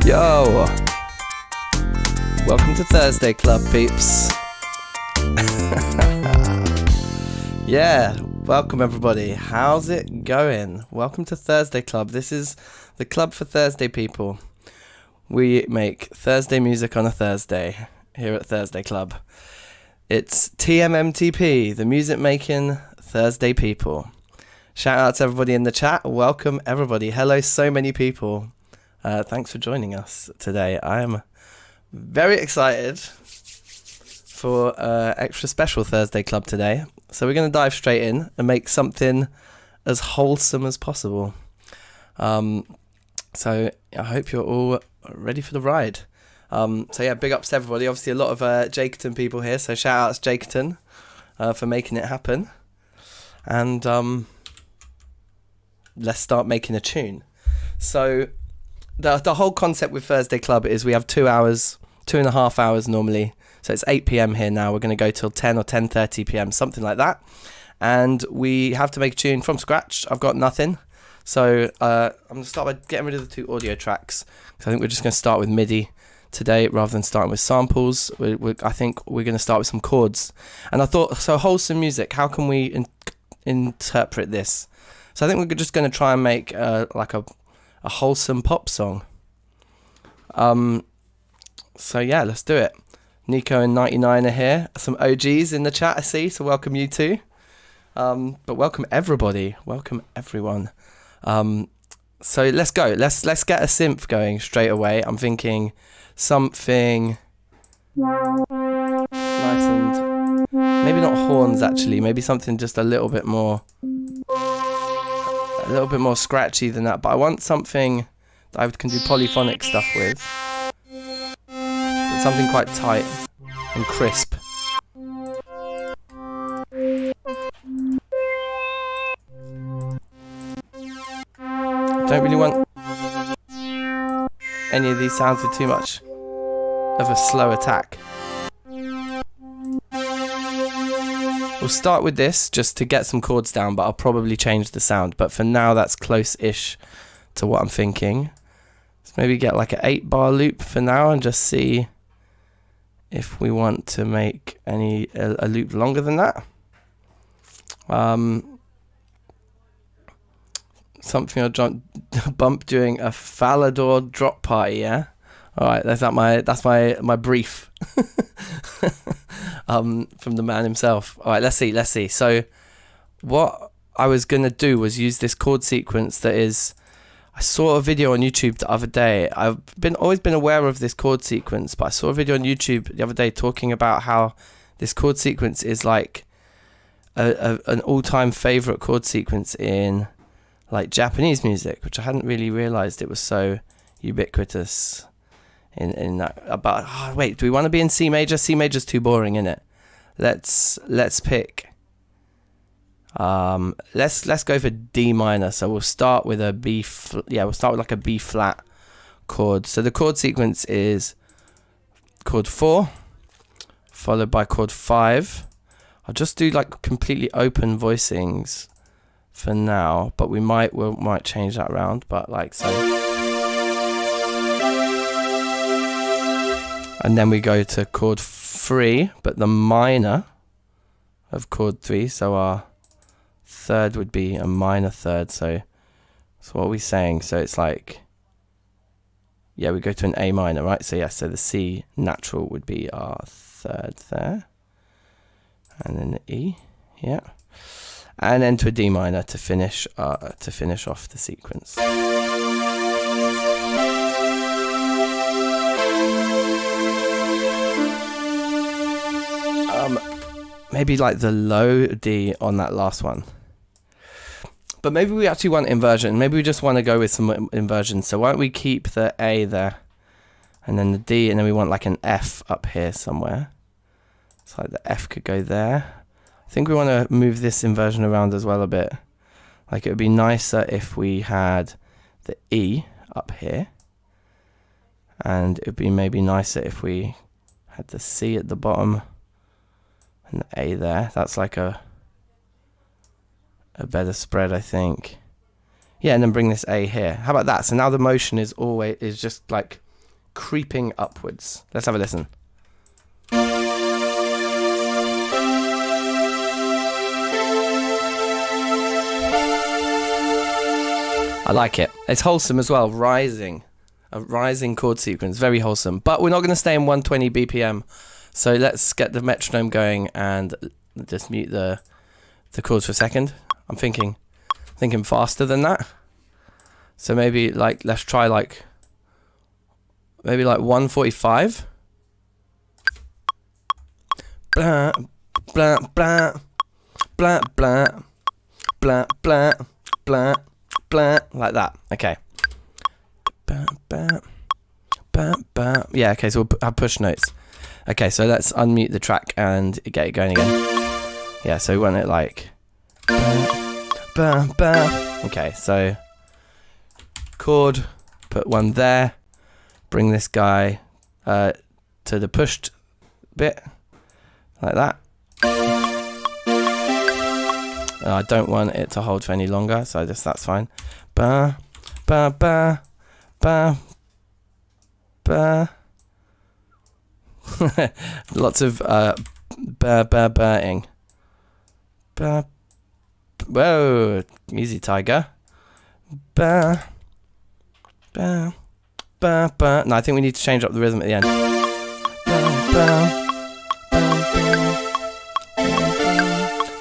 Yo! Welcome to Thursday Club, peeps. Yeah, welcome everybody. How's it going? Welcome to Thursday Club. This is the club for Thursday people. We make Thursday music on a Thursday here at Thursday Club. It's TMMTP, the music making Thursday people. Shout out to everybody in the chat. Welcome everybody. Hello, so many people. Thanks for joining us today. I am very excited for extra special Thursday Club today. So we're going to dive straight in and make something as wholesome as possible. So I hope you're all ready for the ride. So yeah, big ups to everybody. Obviously a lot of Jakerton people here, so shout out to Jakerton for making it happen. And let's start making a tune. So the whole concept with Thursday Club is we have 2 hours, 2.5 hours normally. So it's 8 p.m. here now. We're going to go till 10 or 10:30 p.m., something like that. And we have to make a tune from scratch. I've got nothing. So I'm going to start by getting rid of the 2 audio tracks. So I think we're just going to start with MIDI today rather than starting with samples. I think we're going to start with some chords. And I thought, so wholesome music, how can we interpret this? So I think we're just going to try and make like a wholesome pop song. So yeah, let's do it. Nico and 99 are here. Some OGs in the chat I see, so welcome you too. But welcome everybody. Welcome everyone. So let's go. Let's get a synth going straight away. I'm thinking something nice and maybe not horns actually. Maybe something just a little bit more scratchy than that. But I want something that I can do polyphonic stuff with. But something quite tight and crisp. Don't really want any of these sounds with too much of a slow attack. We'll start with this just to get some chords down, but I'll probably change the sound. But for now, that's close-ish to what I'm thinking. Let's maybe get like an 8-bar loop for now and just see if we want to make a loop longer than that. Something I'll bump during a Falador drop party, yeah? Alright, that's my brief. From the man himself. Alright, let's see. So what I was gonna do was use this chord sequence that is, I saw a video on YouTube the other day. I've always been aware of this chord sequence, but I saw a video on YouTube the other day talking about how this chord sequence is like an all-time favorite chord sequence in like Japanese music, which I hadn't really realized it was so ubiquitous in that. But wait, do we want to be in C major? C major's too boring, isn't it? Let's pick let's go for D minor. So we'll start with a B we'll start with like a B flat chord. So the chord sequence is chord 4 followed by chord 5. I'll just do like completely open voicings for now, but we might change that around, but like so. And then we go to chord 3, but the minor of chord 3, so our third would be a minor third. So what are we saying? So it's like, yeah, we go to an A minor, right? So yeah, so the C natural would be our third there, and then the E, yeah, and then to a D minor to finish off the sequence. Maybe like the low D on that last one. But maybe we actually want inversion. Maybe we just want to go with some inversion. So why don't we keep the A there, and then the D, and then we want like an F up here somewhere. So like the F could go there. I think we want to move this inversion around as well a bit. Like it would be nicer if we had the E up here. And it would be maybe nicer if we had the C at the bottom and the A there. That's like a better spread, I think. Yeah, and then bring this A here. How about that? So now the motion is just like creeping upwards. Let's have a listen. I like it. It's wholesome as well. Rising. A rising chord sequence. Very wholesome. But we're not going to stay in 120 BPM. So let's get the metronome going and just mute the chords for a second. I'm thinking faster than that. So maybe like, let's try like, maybe like 145. Blah, blah, blah, blah, blah, blah, blah, blah, blah, like that. Okay. Yeah, okay, so we'll have push notes. Okay, so let's unmute the track and get it going again. Yeah, so we want it like... Okay, so... chord, put one there. Bring this guy to the pushed bit. Like that. I don't want it to hold for any longer, so that's fine. Ba, ba, ba. Ba, ba. Lots of ba-ing. Ba. Whoa, easy, tiger. Ba, ba, ba, ba. No, I think we need to change up the rhythm at the end.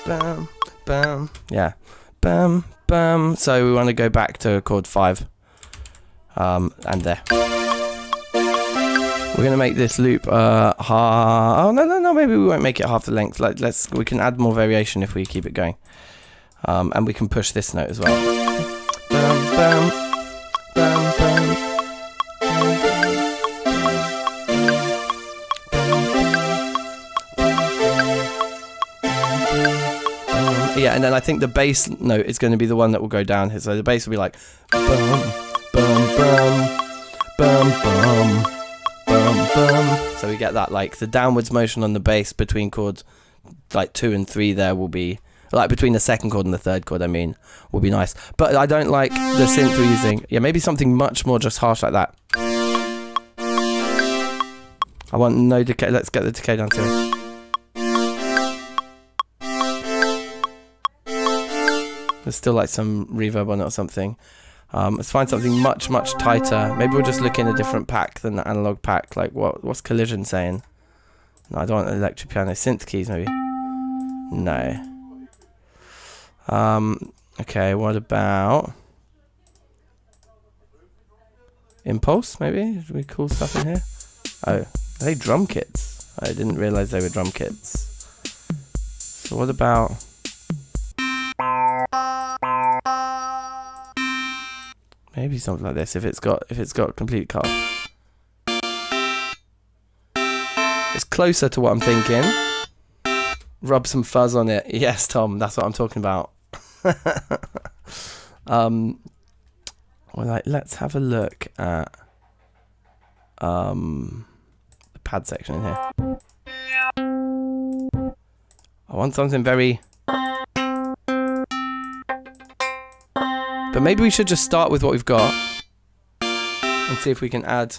Bam, bam, yeah. Bam, bam. So we want to go back to chord 5. And there. We're gonna make this loop oh no, maybe we won't make it half the length. Like we can add more variation if we keep it going. And we can push this note as well. Bam, bam, bam, bam. Yeah, and then I think the bass note is going to be the one that will go down here. So the bass will be like bum, bum, bum, bum, bum, bum, bum. So we get that, like the downwards motion on the bass between chords like 2 and 3 there will be, like between the second chord and the third chord, I mean, will be nice. But I don't like the synth we're using. Yeah, maybe something much more just harsh like that. I want no decay. Let's get the decay down to it. There's still like some reverb on it or something. Let's find something much tighter. Maybe we'll just look in a different pack than the analog pack. Like what's Collision saying? No, I don't want an electric piano. Synth keys maybe. No. Okay, what about Impulse maybe? Should we cool stuff in here? Oh, are they drum kits? I didn't realise they were drum kits. So what about maybe something like this if it's got complete cut. It's closer to what I'm thinking. Rub some fuzz on it. Yes, Tom, that's what I'm talking about. Well, like, let's have a look at the pad section in here. I want something very... But maybe we should just start with what we've got and see if we can add...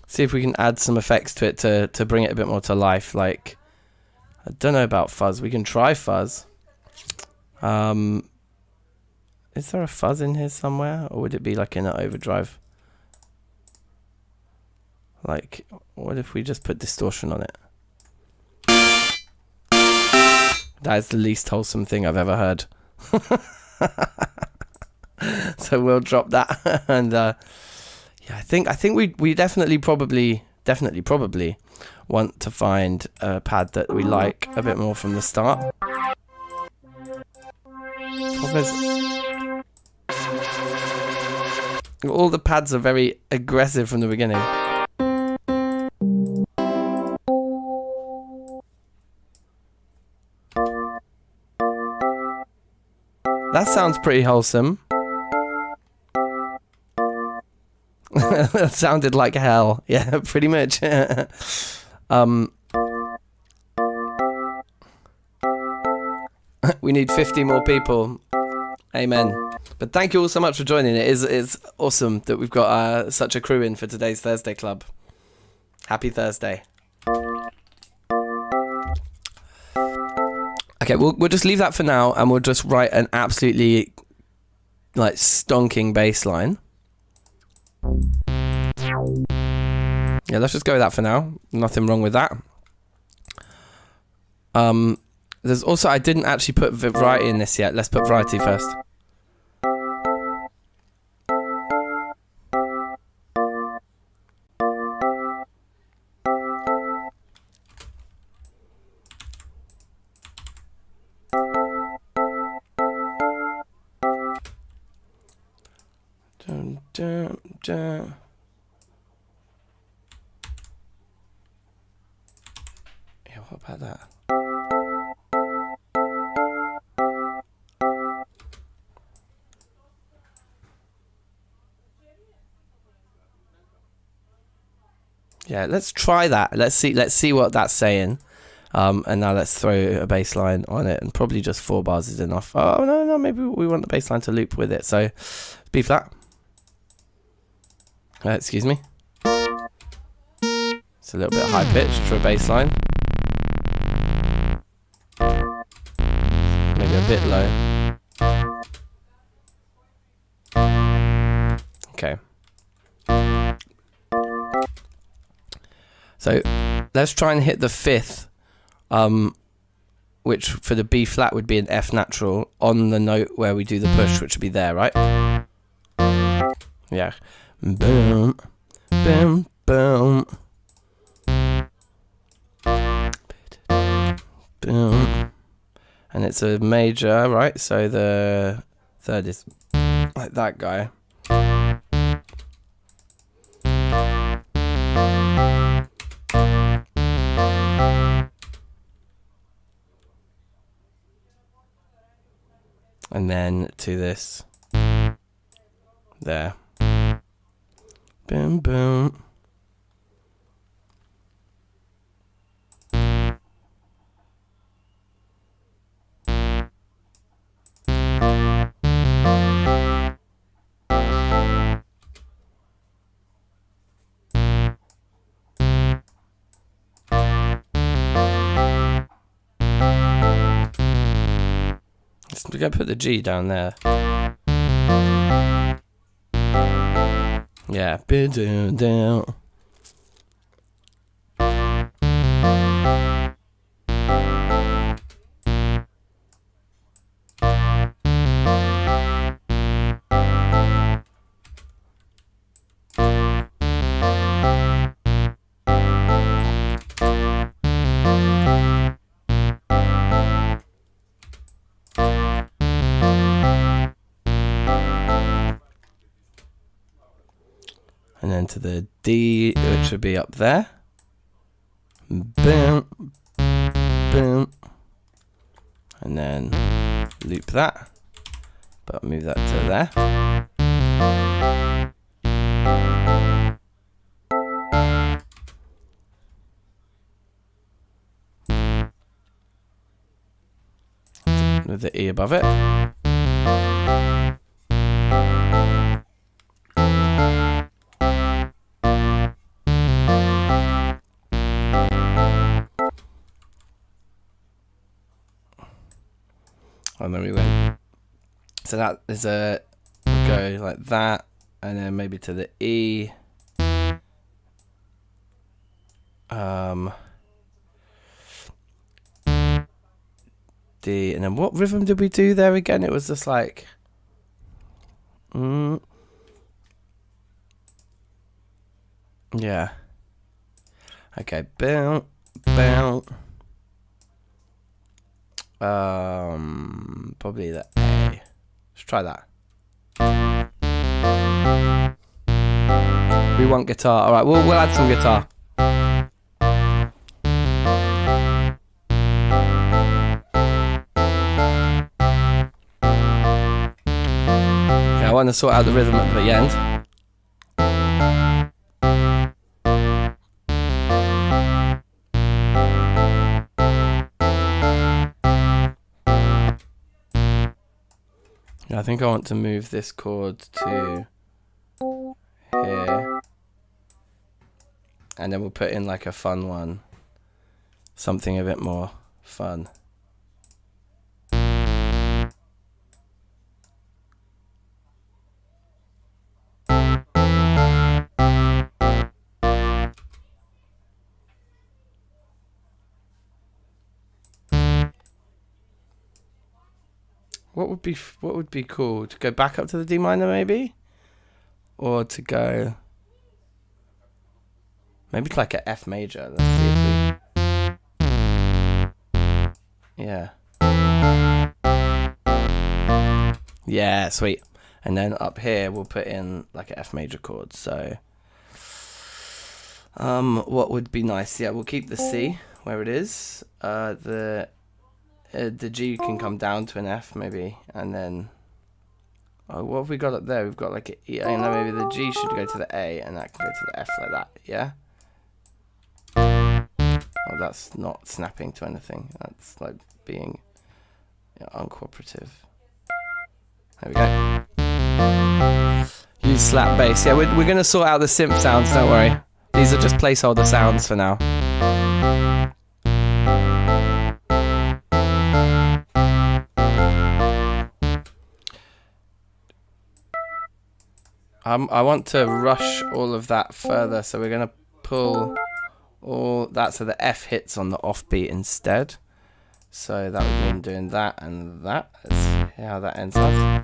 See if we can add some effects to it to bring it a bit more to life. Like, I don't know about fuzz. We can try fuzz. Is there a fuzz in here somewhere? Or would it be like in an overdrive? Like, what if we just put distortion on it? That is the least wholesome thing I've ever heard. So we'll drop that. And yeah, I think we definitely probably want to find a pad that we like a bit more from the start. All the pads are very aggressive from the beginning. That sounds pretty wholesome. That sounded like hell. Yeah, pretty much. We need 50 more people. Amen. But thank you all so much for joining. It's awesome that we've got such a crew in for today's Thursday Club. Happy Thursday. Okay, we'll just leave that for now, and we'll just write an absolutely like stonking bass line. Yeah, let's just go with that for now. Nothing wrong with that. There's also, I didn't actually put variety in this yet. Let's put variety first. Dun, dun, dun. Yeah, what about that? Yeah, let's try that. Let's see what that's saying. And now let's throw a bass line on it, and probably just 4 bars is enough. Oh no, maybe we want the bass line to loop with it. So B flat. Excuse me. It's a little bit high pitched for a bass line. Maybe a bit low. Okay. So let's try and hit the 5th, which for the B flat would be an F natural on the note where we do the push, which would be there, right? Yeah. Boom, boom, boom, boom. And it's a major, right? So the 3rd is like that guy. And then to this there. Boom, boom. We're going to put the G down there. Yeah. Down. And then to the D, which would be up there. Boom, boom. And then loop that, but move that to there. With the E above it. And then we went. So that is a go like that, and then maybe to the E. D, and then what rhythm did we do there again? It was just like. Yeah. Okay. Boom. Boom. Probably the A. Let's try that. We want guitar. All right, we'll add some guitar. Okay, I want to sort out the rhythm at the end. I think I want to move this chord to here. And then we'll put in like a fun one. Something a bit more fun. What would be cool? To go back up to the D minor maybe? Or to go maybe to like an F major. Let's see if we... Yeah. Yeah, sweet. And then up here we'll put in like an F major chord. So what would be nice? Yeah, we'll keep the C where it is. The G can come down to an F maybe, and then what have we got up there? We've got like an E, and then maybe the G should go to the A, and that can go to the F like that. Yeah. Oh, that's not snapping to anything. That's like being uncooperative. There we go. Use slap bass. Yeah, we're gonna sort out the synth sounds. Don't worry. These are just placeholder sounds for now. I want to rush all of that further, so we're going to pull all that so the F hits on the offbeat instead. So that would mean doing that and that. Let's see how that ends up.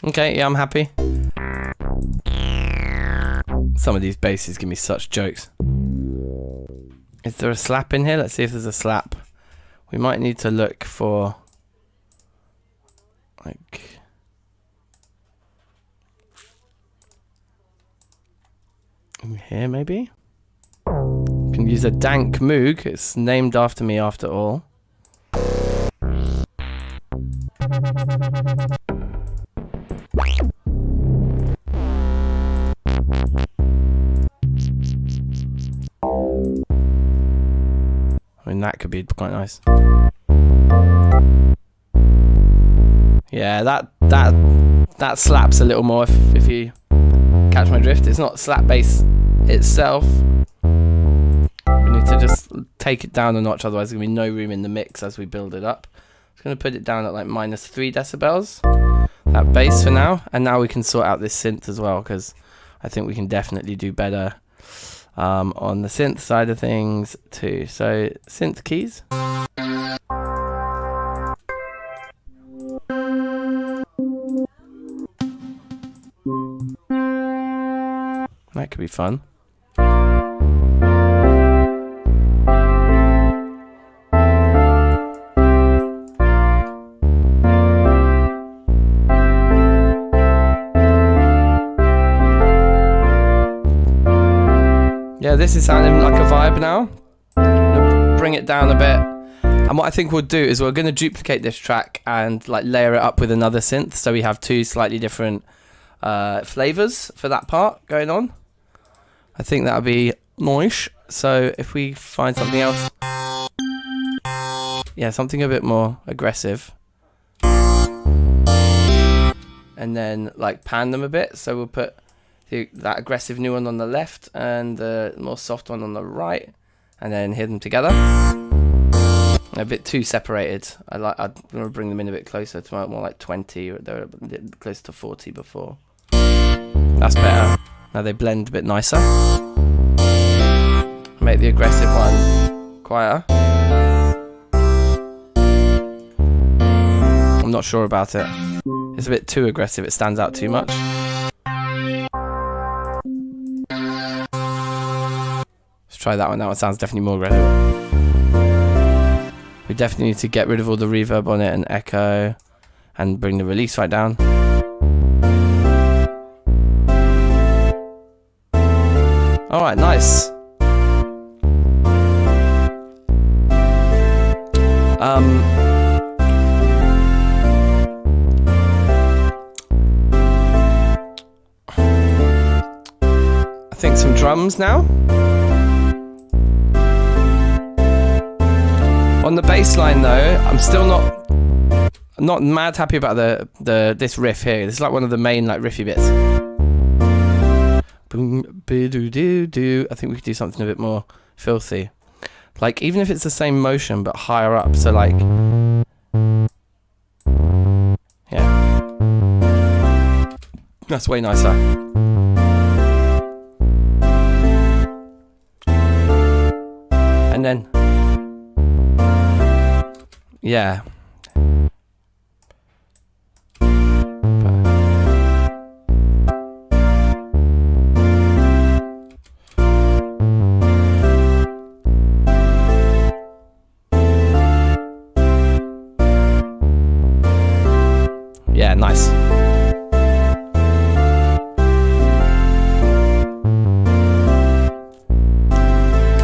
Okay, yeah, I'm happy. Some of these basses give me such jokes. Is there a slap in here? Let's see if there's a slap. We might need to look for like in here maybe? Can use a Dank Moog. It's named after me after all. I mean, that could be quite nice. Yeah, that slaps a little more if you catch my drift. It's not slap bass itself. We need to just take it down a notch, otherwise there's going to be no room in the mix as we build it up. I'm going to put it down at like -3 decibels, that bass for now. And now we can sort out this synth as well, because I think we can definitely do better on the synth side of things too. So synth keys. That could be fun. Yeah, this is sounding like a vibe now. I'm gonna bring it down a bit. And what I think we'll do is we're going to duplicate this track and like layer it up with another synth, so we have two slightly different flavors for that part going on. I think that would be nice. So if we find something else, yeah, something a bit more aggressive, and then like pan them a bit. So we'll put that aggressive new one on the left and the more soft one on the right, and then hit them together. A bit too separated. I'd want to bring them in a bit closer to more like 20, or they were close to 40 before. That's better. Now they blend a bit nicer. Make the aggressive one quieter. I'm not sure about it. It's a bit too aggressive. It stands out too much. Let's try that one. That one sounds definitely more aggressive. We definitely need to get rid of all the reverb on it and echo, and bring the release right down. All right, nice. I think some drums now. On the bass line though, I'm still not mad happy about this riff here. This is like one of the main like riffy bits. Boom, doo doo doo. I think we could do something a bit more filthy. Like even if it's the same motion but higher up. So like, yeah, that's way nicer. And then, yeah. Yeah, nice.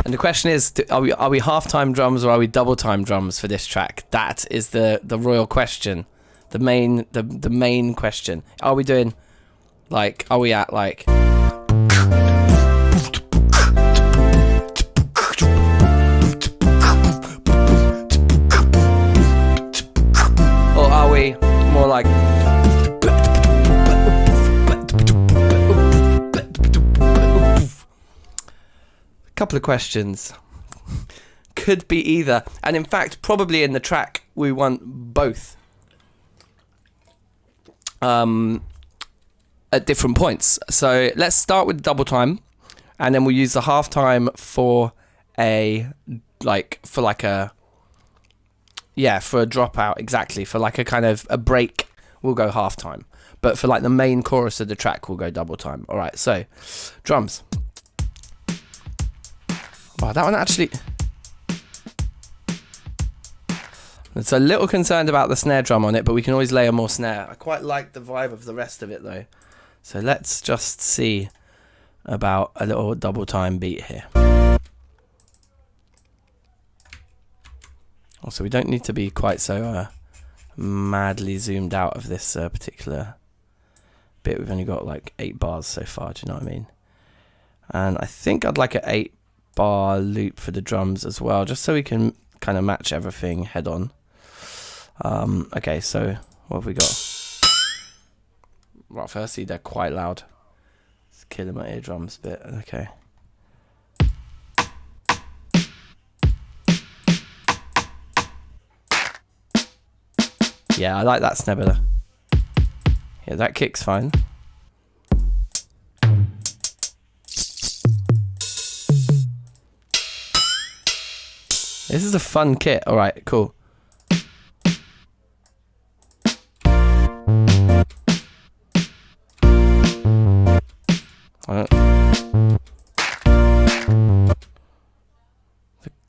And the question is, are we half-time drums or are we double-time drums for this track? That is the royal question, the main question. Are we doing like? Are we at like? Or are we more like? Couple of questions. Could be either, and in fact probably in the track we want both at different points. So let's start with double time and then we'll use the half time for a dropout, exactly, for like a kind of a break we'll go half time, but for like the main chorus of the track we'll go double time. All right, so drums. Wow, that one actually... It's a little concerned about the snare drum on it, but we can always layer more snare. I quite like the vibe of the rest of it though. So let's just see about a little double time beat here. Also, we don't need to be quite so madly zoomed out of this particular bit. We've only got like 8 bars so far, do you know what I mean? And I think I'd like an 8-bar loop for the drums as well, just so we can kind of match everything head on. Okay, so what have we got? Well, firstly, they're quite loud. It's killing my eardrums a bit. Okay. Yeah, I like that snare better. Yeah, that kick's fine. This is a fun kit. All right, cool. The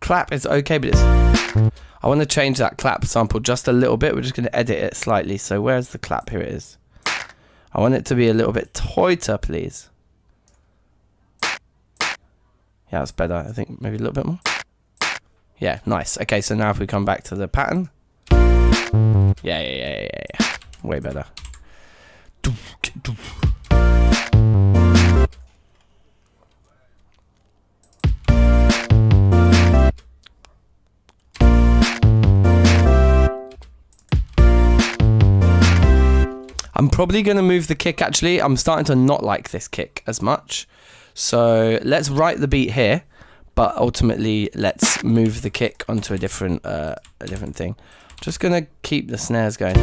clap is okay, but I want to change that clap sample just a little bit. We're just going to edit it slightly. So where's the clap? Here it is. I want it to be a little bit tighter, please. Yeah, that's better. I think maybe a little bit more. Yeah, nice. Okay, so now if we come back to the pattern. Yeah. Way better. I'm probably going to move the kick, actually. I'm starting to not like this kick as much. So let's write the beat here, but ultimately let's move the kick onto a different thing. Just going to keep the snares going.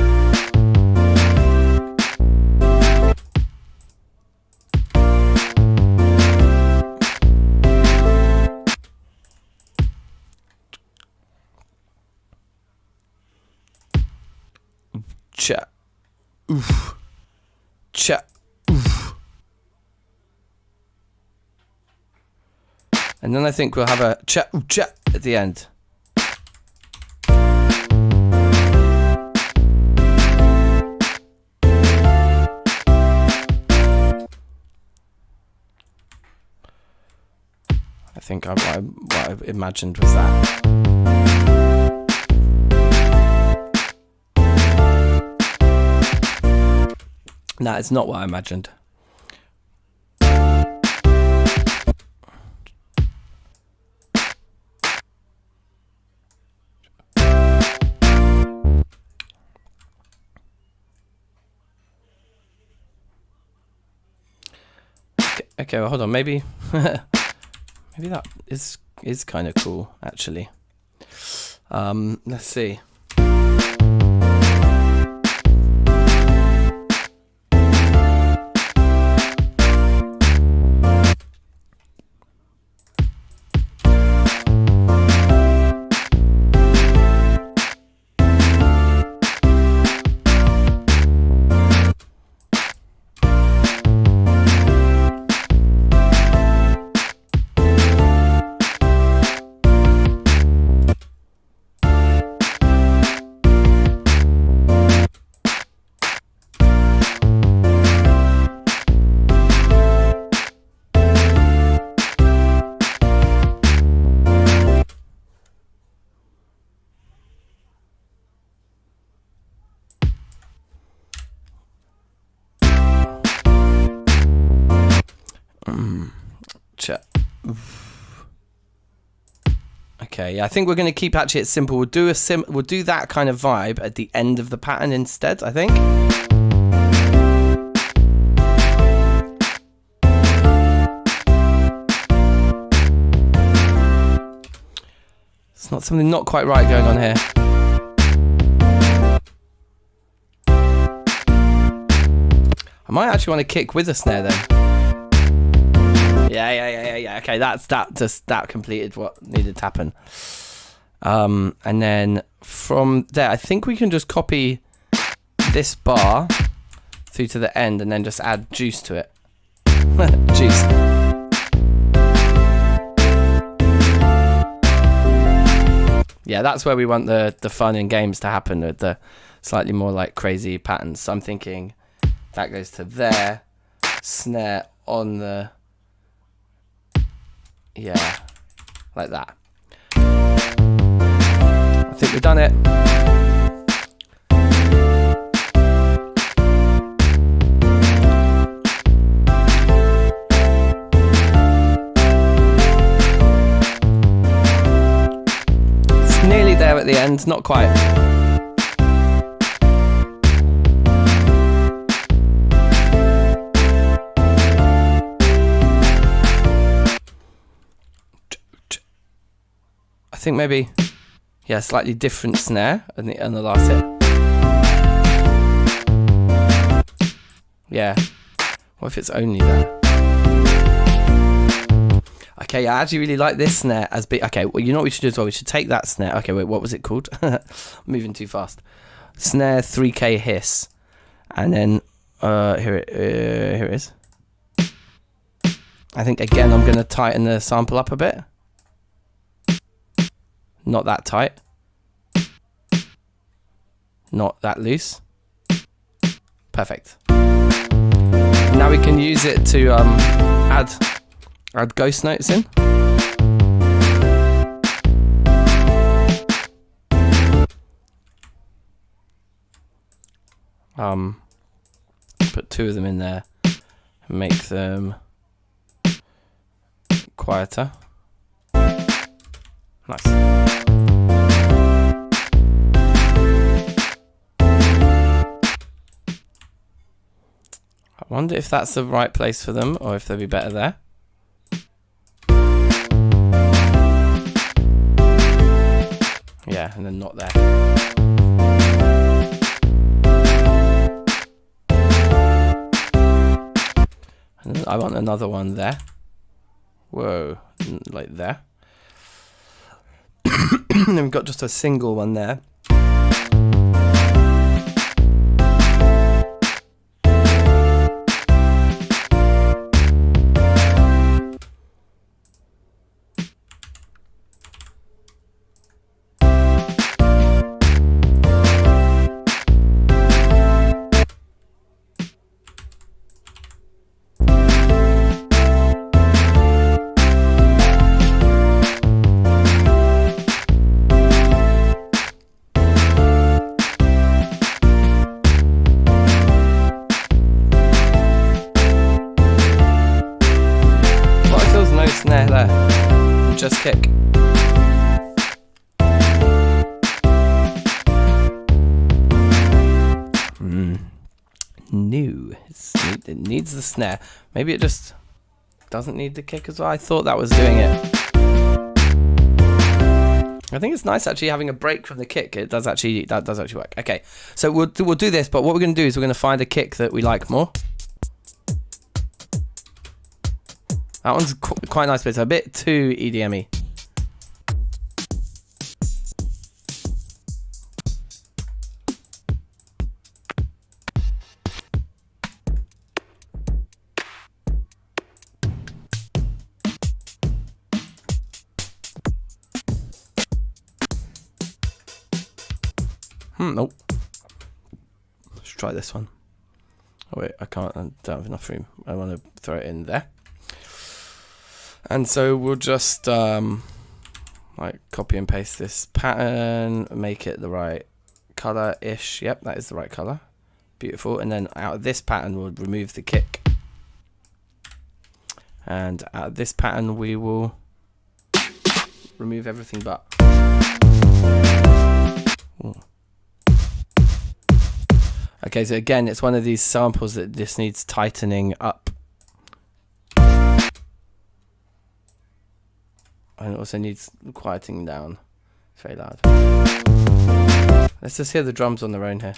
Cha. Oof. Cha. Oof. And then I think we'll have a cha ooh cha at the end. think what I imagined was that. No, it's not what I imagined. Okay, well, hold on. Maybe maybe that is kind of cool, actually. Let's see. Okay, yeah, I think we're going to keep actually it simple. We'll do we'll do that kind of vibe at the end of the pattern instead, I think. It's something not quite right going on here. I might actually want to kick with a snare then. Yeah. Okay, that completed what needed to happen. And then from there, I think we can just copy this bar through to the end and then just add juice to it. Juice. Yeah, that's where we want the fun and games to happen, with the slightly more like crazy patterns. So I'm thinking that goes to there, snare on the... Yeah, like that. I think we've done it. It's nearly there at the end, not quite. I think maybe, yeah, slightly different snare on the last hit. Yeah. What if it's only that? Okay, yeah, I actually really like this snare as big. Okay, well, you know what we should do as well? We should take that snare. Okay, wait, what was it called? I'm moving too fast. Snare 3K hiss. And then, here it is. I think, again, I'm going to tighten the sample up a bit. Not that tight. Not that loose. Perfect. Now we can use it to add ghost notes in. Put two of them in there and make them quieter. Nice. I wonder if that's the right place for them, or if they'd be better there. Yeah, and then not there. And then I want another one there. Whoa, like there. And then we've got just a single one there. just kick. New. It needs the snare. Maybe it just doesn't need the kick as well. I thought that was doing it. I think it's nice actually having a break from the kick. That does actually work. Okay, so we'll do this, but what we're going to do is we're going to find a kick that we like more. That one's quite nice, but it's a bit too EDM-y. Nope. Let's try this one. Oh wait, I can't. I don't have enough room. I want to throw it in there. And so we'll just like copy and paste this pattern, make it the right color-ish. Yep, that is the right color. Beautiful. And then out of this pattern, we'll remove the kick. And out of this pattern, we will remove everything but. Ooh. Okay, so again, it's one of these samples that just needs tightening up. And it also needs quieting down. It's very loud. Let's just hear the drums on their own here.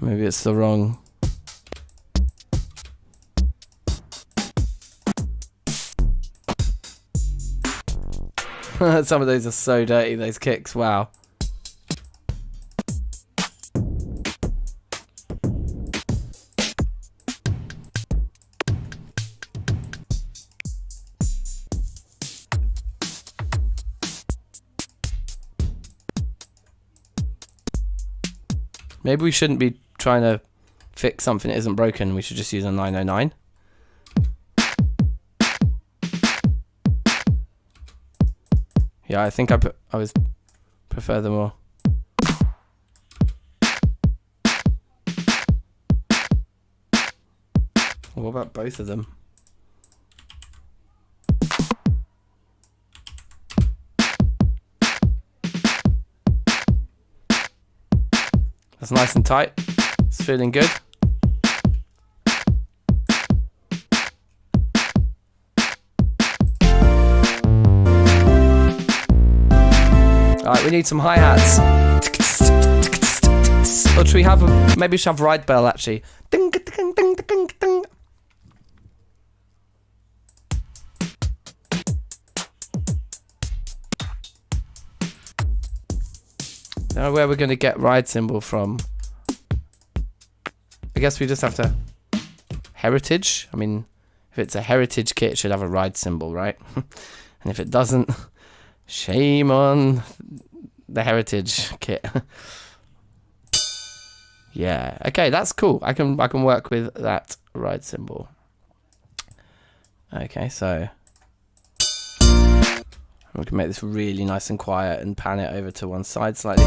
Maybe it's the wrong... Some of those are so dirty, those kicks, wow. Maybe we shouldn't be trying to fix something that isn't broken, we should just use a 909. Yeah, I think I prefer them more. What about both of them? That's nice and tight. It's feeling good. Alright, we need some hi-hats. Or should we have maybe we should have ride bell actually. Ding, ding, ding, ding, ding, ding. Now where we're going to get ride cymbal from. I guess we just have to heritage. I mean, if it's a heritage kit, it should have a ride cymbal, right? And if it doesn't, shame on the heritage kit. Yeah, okay, that's cool. I can work with that ride cymbal. Okay, so we can make this really nice and quiet and pan it over to one side slightly.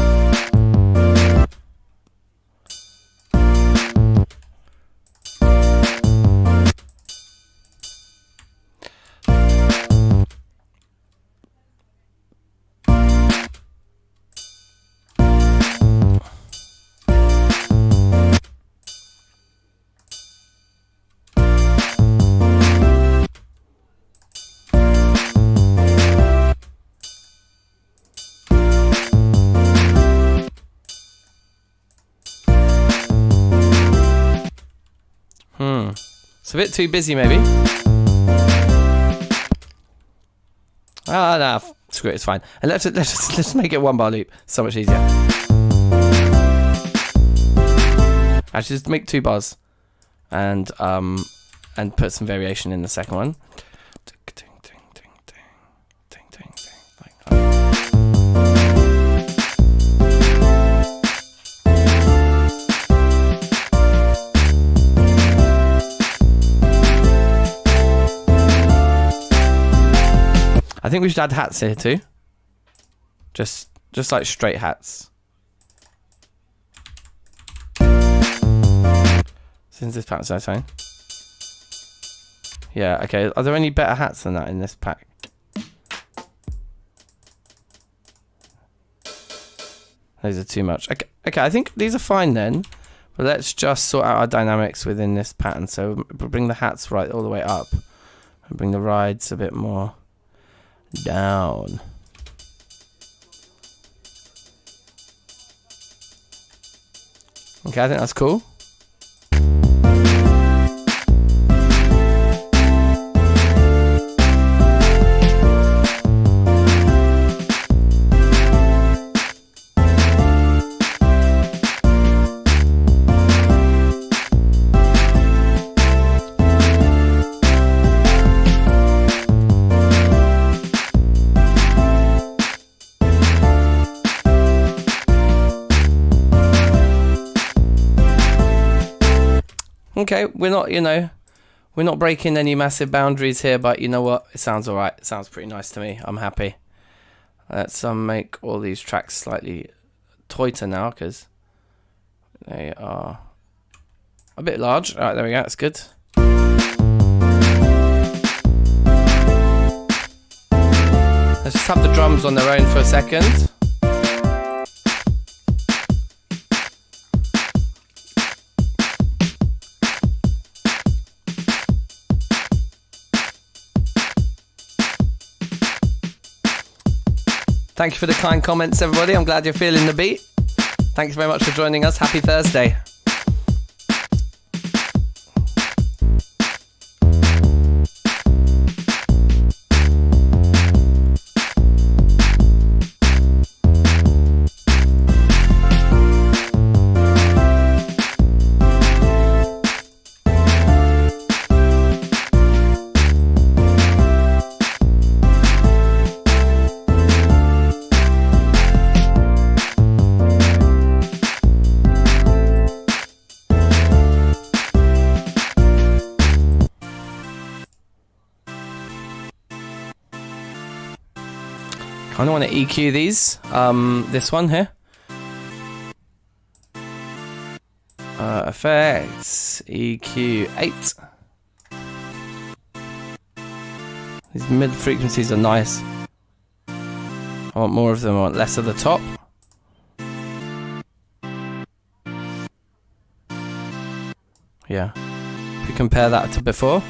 It's a bit too busy, maybe. Ah, no, screw it, it's fine. And let's make it one bar loop. So much easier. Actually, just make 2 bars, and put some variation in the second one. I think we should add hats here too. Just like straight hats. Since this pack's fine. Yeah, okay. Are there any better hats than that in this pack? Those are too much. Okay, I think these are fine then. But let's just sort out our dynamics within this pattern. So we'll bring the hats right all the way up. And bring the rides a bit more down. Okay, I think that's cool. Okay, we're not, we're not breaking any massive boundaries here, but you know what? It sounds alright. It sounds pretty nice to me. I'm happy. Let's make all these tracks slightly tighter now, because they are a bit large. Alright, there we go. That's good. Let's just have the drums on their own for a second. Thank you for the kind comments, everybody. I'm glad you're feeling the beat. Thanks very much for joining us. Happy Thursday. I don't want to EQ these. This one here. Effects, EQ 8. These mid frequencies are nice. I want more of them, I want less of the top. Yeah. If you compare that to before,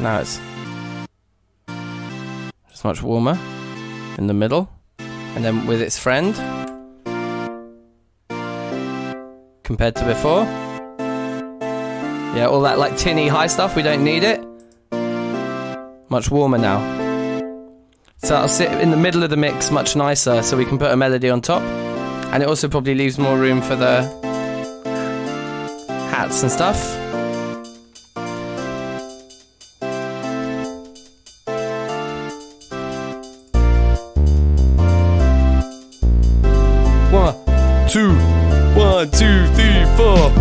now it's just much warmer in the middle, and then with its friend compared to before. Yeah, all that like tinny high stuff, we don't need it. Much warmer now. So I'll sit in the middle of the mix, much nicer, so we can put a melody on top, and it also probably leaves more room for the hats and stuff. One, two, three, four.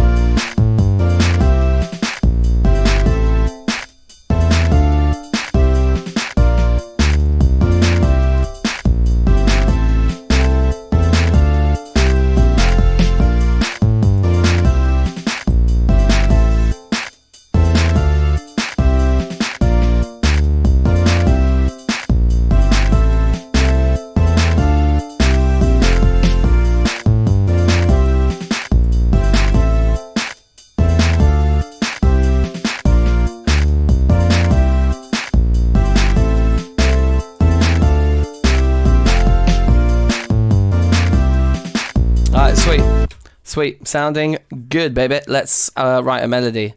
Sweet, sounding good, baby. Let's write a melody.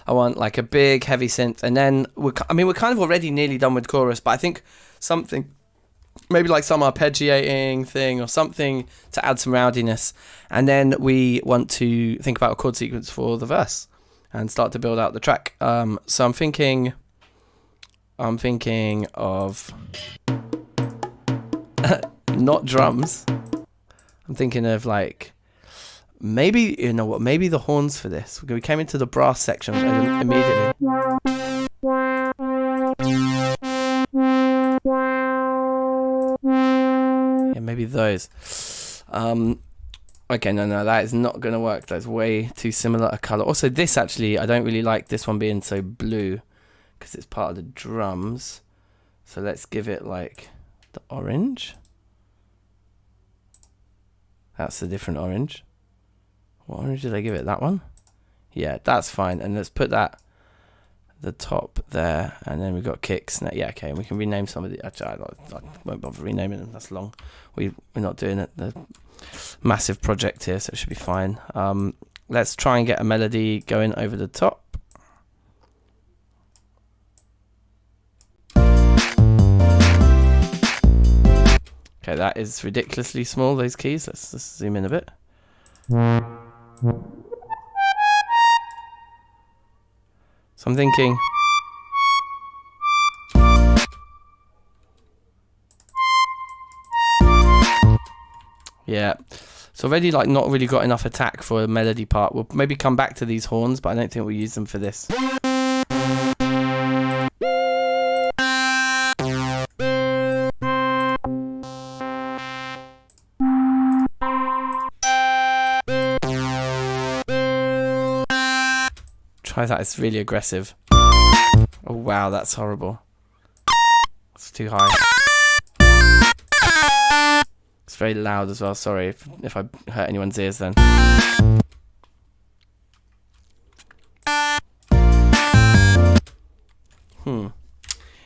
I want like a big heavy synth, and then we're kind of already nearly done with chorus, but I think something, maybe like some arpeggiating thing or something to add some rowdiness, and then we want to think about a chord sequence for the verse and start to build out the track. So I'm thinking of not drums. I'm thinking of like, maybe, you know what, maybe the horns for this. We came into the brass section immediately. Yeah, maybe those. Okay, no, that is not going to work. That's way too similar a color. Also, this actually, I don't really like this one being so blue because it's part of the drums. So let's give it like the orange. That's a different orange. What orange did I give it? That one? Yeah, that's fine. And let's put that at the top there. And then we've got kicks. Yeah, okay. We can rename some of the... Actually, I won't bother renaming them. That's long. We're not doing it. The massive project here, so it should be fine. Let's try and get a melody going over the top. Okay, that is ridiculously small, those keys. Let's just zoom in a bit. So I'm thinking... Yeah, so already like not really got enough attack for a melody part. We'll maybe come back to these horns, but I don't think we'll use them for this. Try that, it's really aggressive. Oh wow, that's horrible. It's too high. It's very loud as well, sorry if I hurt anyone's ears then.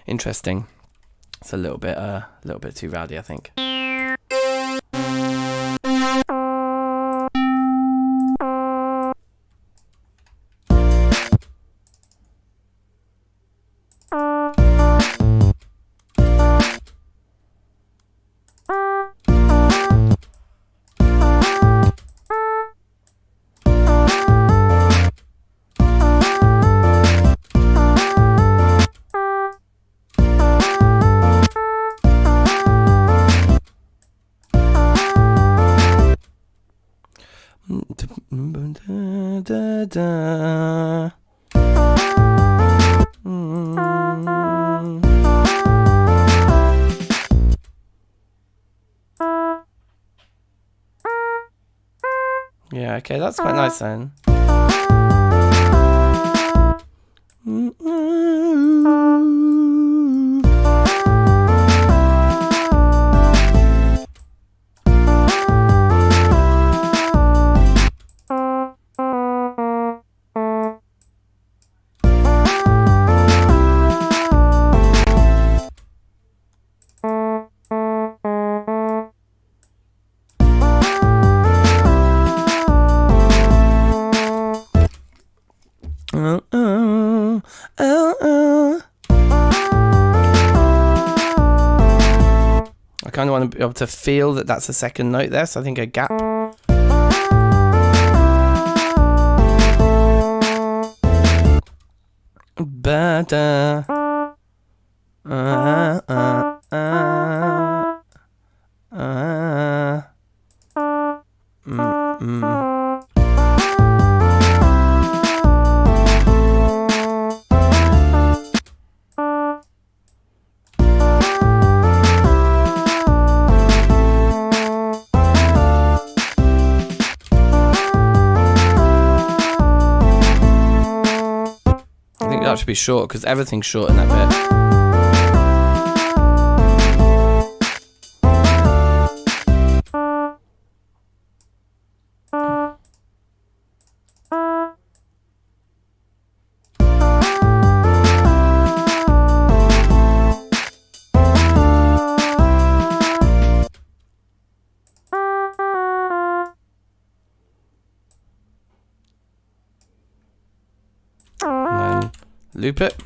Interesting. It's a little bit too rowdy, I think. Yeah, okay, that's quite nice then. I kind of want to be able to feel that that's a second note there, so I think a gap. That should be short because everything's short in that bit. Loop it.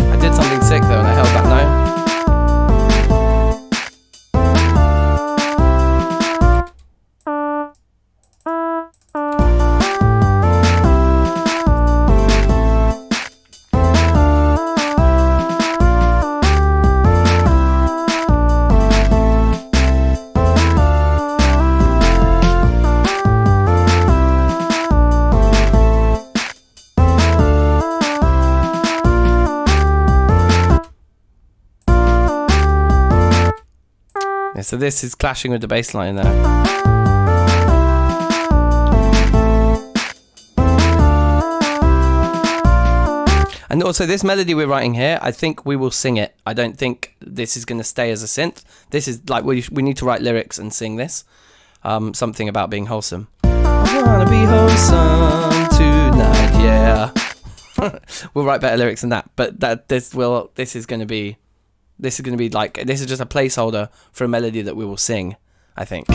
I did something sick though and I held that note. so this is clashing with the bass line there. And also this melody we're writing here, I think we will sing it. I don't think this is going to stay as a synth. This is like, we need to write lyrics and sing this. Something about being wholesome. I wanna be wholesome tonight, yeah. We'll write better lyrics than that. But this is going to be like, this is just a placeholder for a melody that we will sing, I think.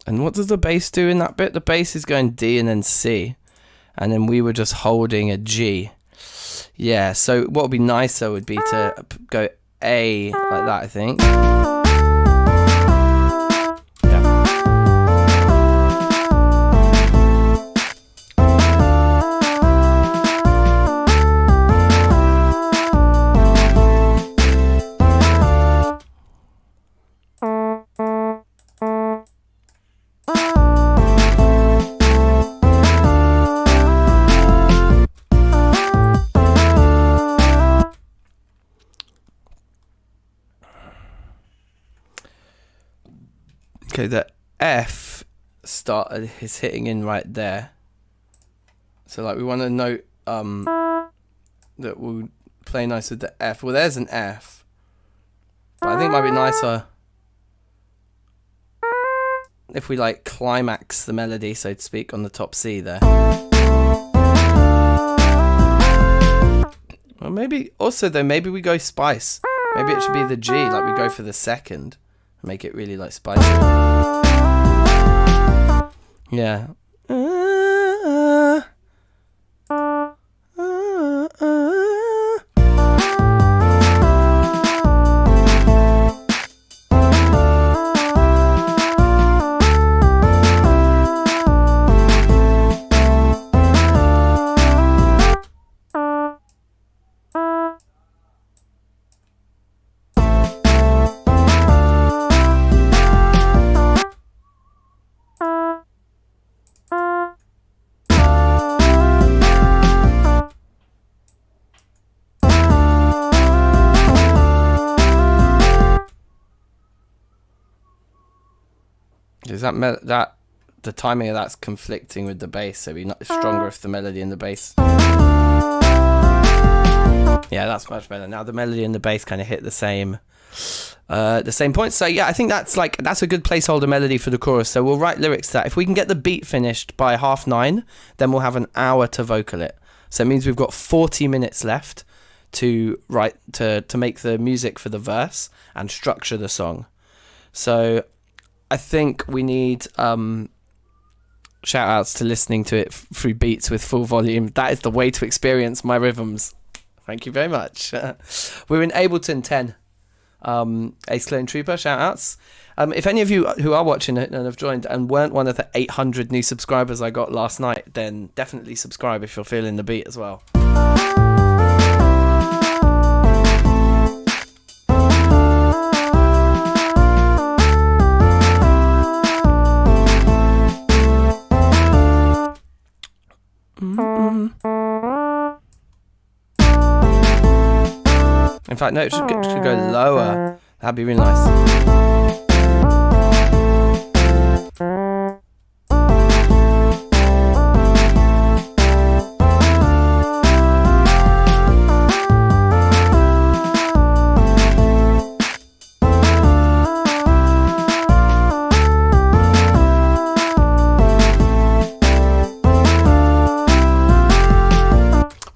And what does the bass do in that bit? The bass is going D and then C. And then we were just holding a G. Yeah, so what would be nicer would be to go A like that, I think. Okay, the F started is hitting in right there. So like we want to note that we'll play nice with the F. Well, there's an F. But I think it might be nicer if we like climax the melody, so to speak, on the top C there. Well, maybe also though, maybe we go spice. Maybe it should be the G, like we go for the second. Make it really like spicy. Yeah. Is that the timing of that's conflicting with the bass, so we're not stronger if the melody and the bass. Yeah, that's much better. Now the melody and the bass kind of hit the same point. So yeah, I think that's a good placeholder melody for the chorus. So we'll write lyrics to that. If we can get the beat finished by 9:30, then we'll have an hour to vocal it. So it means we've got 40 minutes left to write to make the music for the verse and structure the song. So I think we need shout outs to listening to it through beats with full volume. That is the way to experience my rhythms. Thank you very much. We're in Ableton 10. Ace Clone Trooper, shout outs. If any of you who are watching it and have joined and weren't one of the 800 new subscribers I got last night, then definitely subscribe if you're feeling the beat as well. In fact, no, it should go lower. That'd be really nice.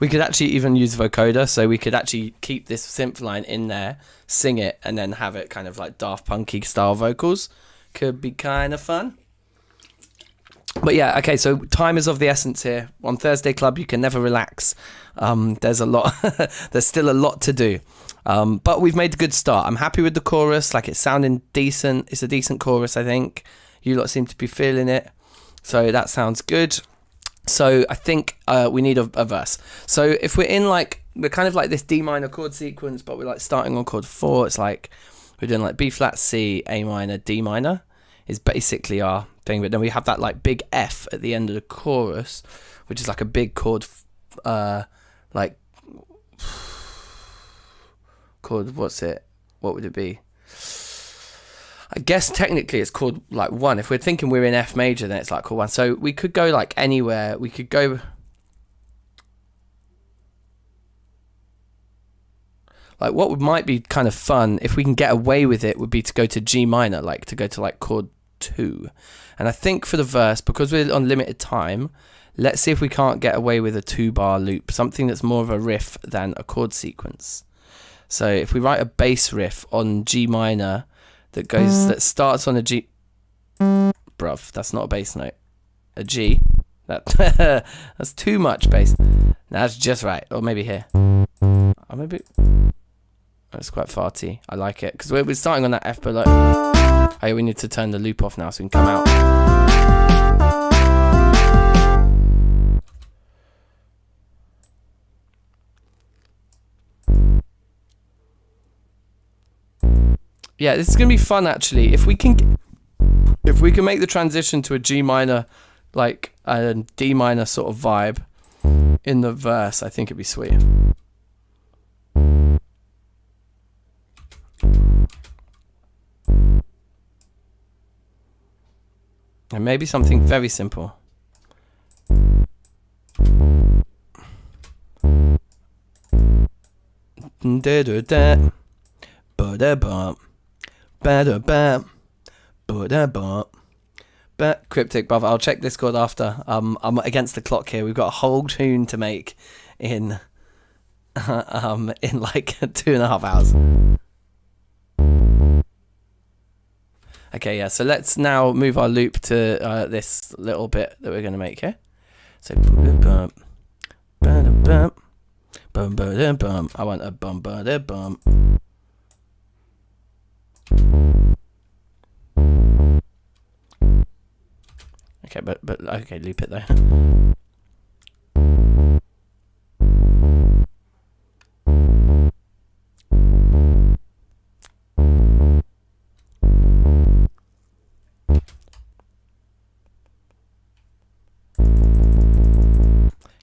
We could actually even use Vocoder, so we could actually keep this synth line in there, sing it, and then have it kind of like Daft Punky style vocals. Could be kind of fun. But yeah, okay, so time is of the essence here. On Thursday Club, you can never relax. There's a lot, there's still a lot to do. But we've made a good start. I'm happy with the chorus, like it's sounding decent. It's a decent chorus, I think. You lot seem to be feeling it. So that sounds good. So I think we need a verse. So if we're in we're kind of like this D minor chord sequence, but we're like starting on chord 4. It's like we're doing like B flat, C, A minor, D minor is basically our thing. But then we have that like big F at the end of the chorus, which is like a big chord, like chord. What's it? What would it be? I guess technically it's chord like 1. If we're thinking we're in F major, then it's like chord 1. So we could go like anywhere. We could go like what might be kind of fun if we can get away with it would be to go to G minor, like to go to like chord 2. And I think for the verse, because we're on limited time, let's see if we can't get away with a 2-bar loop, something that's more of a riff than a chord sequence. So if we write a bass riff on G minor that starts on a G, bruv, that's not a bass note. A G, that's too much bass. That's just right. Or maybe here. Or maybe that's quite farty. I like it because we're starting on that F below. Oh, we need to turn the loop off now so we can come out. Yeah, this is gonna be fun actually. If we can make the transition to a G minor, like a D minor sort of vibe in the verse, I think it'd be sweet. And maybe something very simple. Cryptic, brother. I'll check Discord after. I'm against the clock here. We've got a whole tune to make in like 2.5 hours. Okay, yeah. So let's now move our loop to this little bit that we're going to make here. So I want a bum. Okay, but okay, loop it though.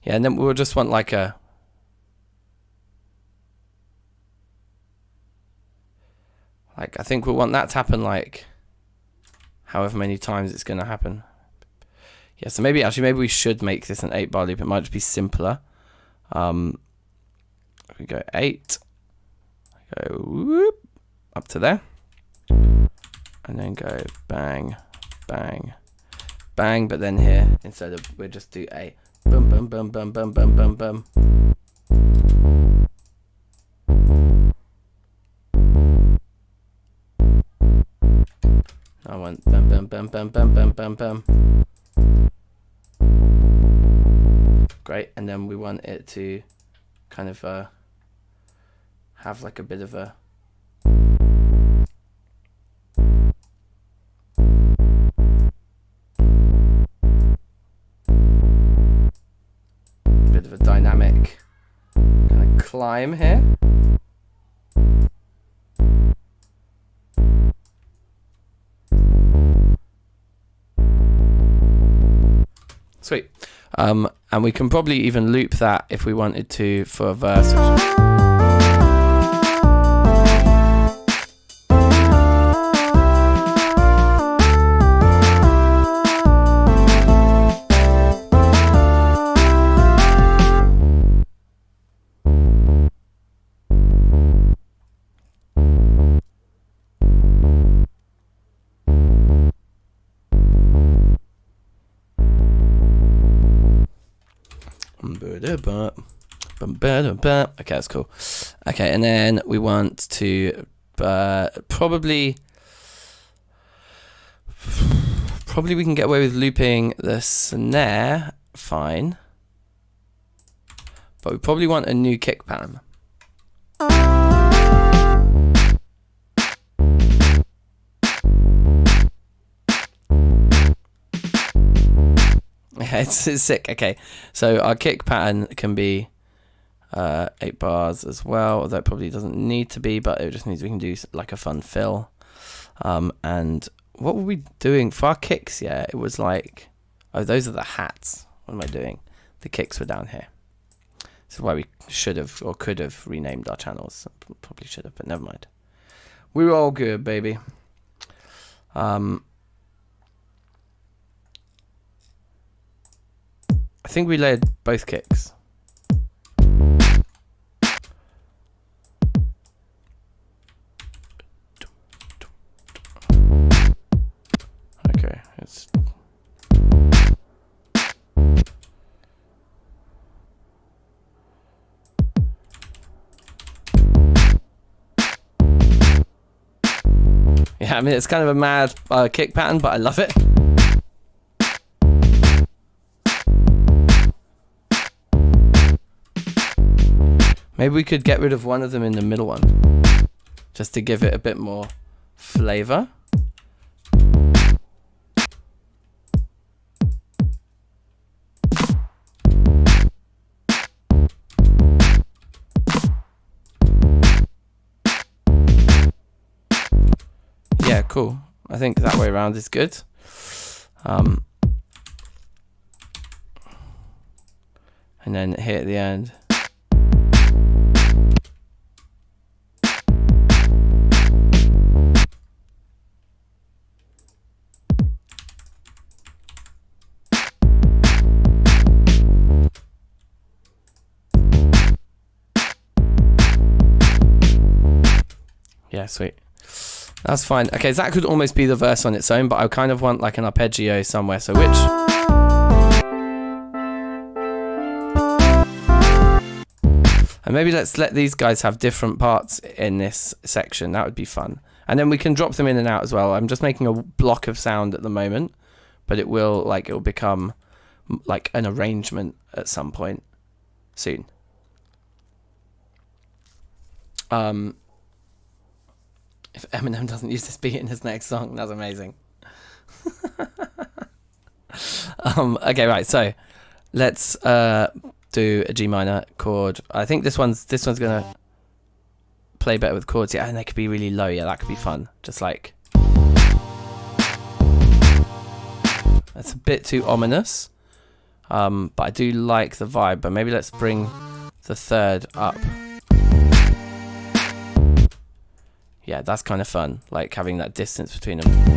Yeah, and then we'll just want like a I think we'll want that to happen like however many times it's going to happen. Yeah, so maybe we should make this an 8-bar loop. It might just be simpler. We go 8, go whoop, up to there, and then go bang, bang, bang. But then here, instead of we'll just do a bum bum bum bum bum bum bum bum. I want bum bum bum bum bum bum bum bum. Great, and then we want it to kind of have like a bit of a dynamic kind of climb here. Sweet. And we can probably even loop that if we wanted to for a verse. Okay, that's cool. Okay, and then we want to probably we can get away with looping the snare, fine. But we probably want a new kick pattern. Yeah, it's sick. Okay, so our kick pattern can be 8 bars as well, although it probably doesn't need to be, but it just means we can do like a fun fill. And what were we doing for our kicks? Yeah, it was like, oh, those are the hats. What am I doing? The kicks were down here. This is why we should have or could have renamed our channels. Probably should have, but never mind. We were all good, baby. I think we layered both kicks. Okay, it's yeah, I mean, it's kind of a mad kick pattern, but I love it. Maybe we could get rid of one of them in the middle one, just to give it a bit more flavor. Yeah, cool. I think that way around is good. And then here at the end. Yeah, sweet. That's fine. Okay, so that could almost be the verse on its own, but I kind of want like an arpeggio somewhere. So which? And maybe let's let these guys have different parts in this section. That would be fun. And then we can drop them in and out as well. I'm just making a block of sound at the moment, but it will become like an arrangement at some point soon. If Eminem doesn't use this beat in his next song, that's amazing. Okay, right. So let's do a G minor chord. I think this one's gonna play better with chords. Yeah, and they could be really low. Yeah, that could be fun. Just like that's a bit too ominous. But I do like the vibe. But maybe let's bring the third up. Yeah, that's kind of fun, like having that distance between them.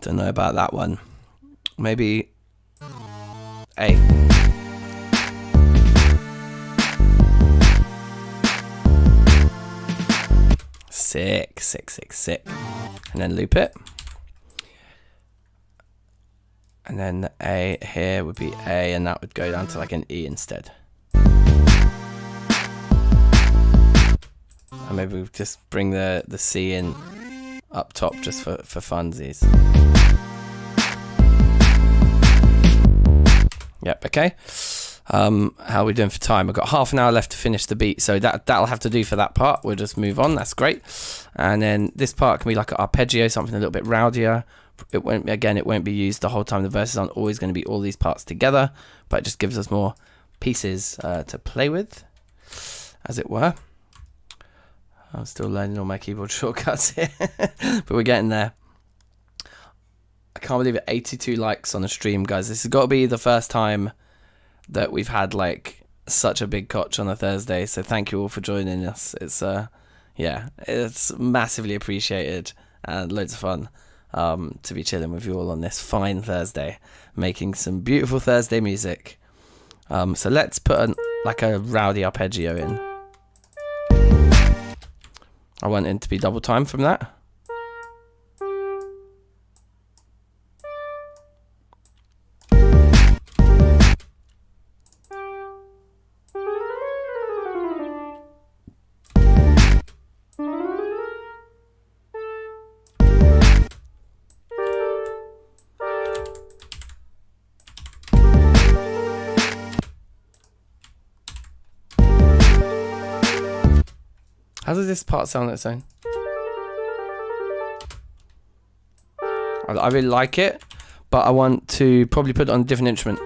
Don't know about that one. Maybe A. Sick. And then loop it. And then the A here would be A, and that would go down to like an E instead. And maybe we just bring the C in up top just for funsies. Yep, okay. How are we doing for time? I've got half an hour left to finish the beat, so that'll have to do for that part. We'll just move on, that's great. And then this part can be like an arpeggio, something a little bit rowdier. It won't be used the whole time. The verses aren't always going to be all these parts together, but it just gives us more pieces to play with, as it were. I'm still learning all my keyboard shortcuts here, but we're getting there. I can't believe it, 82 likes on the stream, guys. This has got to be the first time that we've had like such a big cotch on a Thursday, so thank you all for joining us. It's yeah, it's massively appreciated and loads of fun to be chilling with you all on this fine Thursday, making some beautiful Thursday music. So let's put like a rowdy arpeggio in. I want it to be double time from that. How does this part sound on its own? I really like it, but I want to probably put it on a different instrument.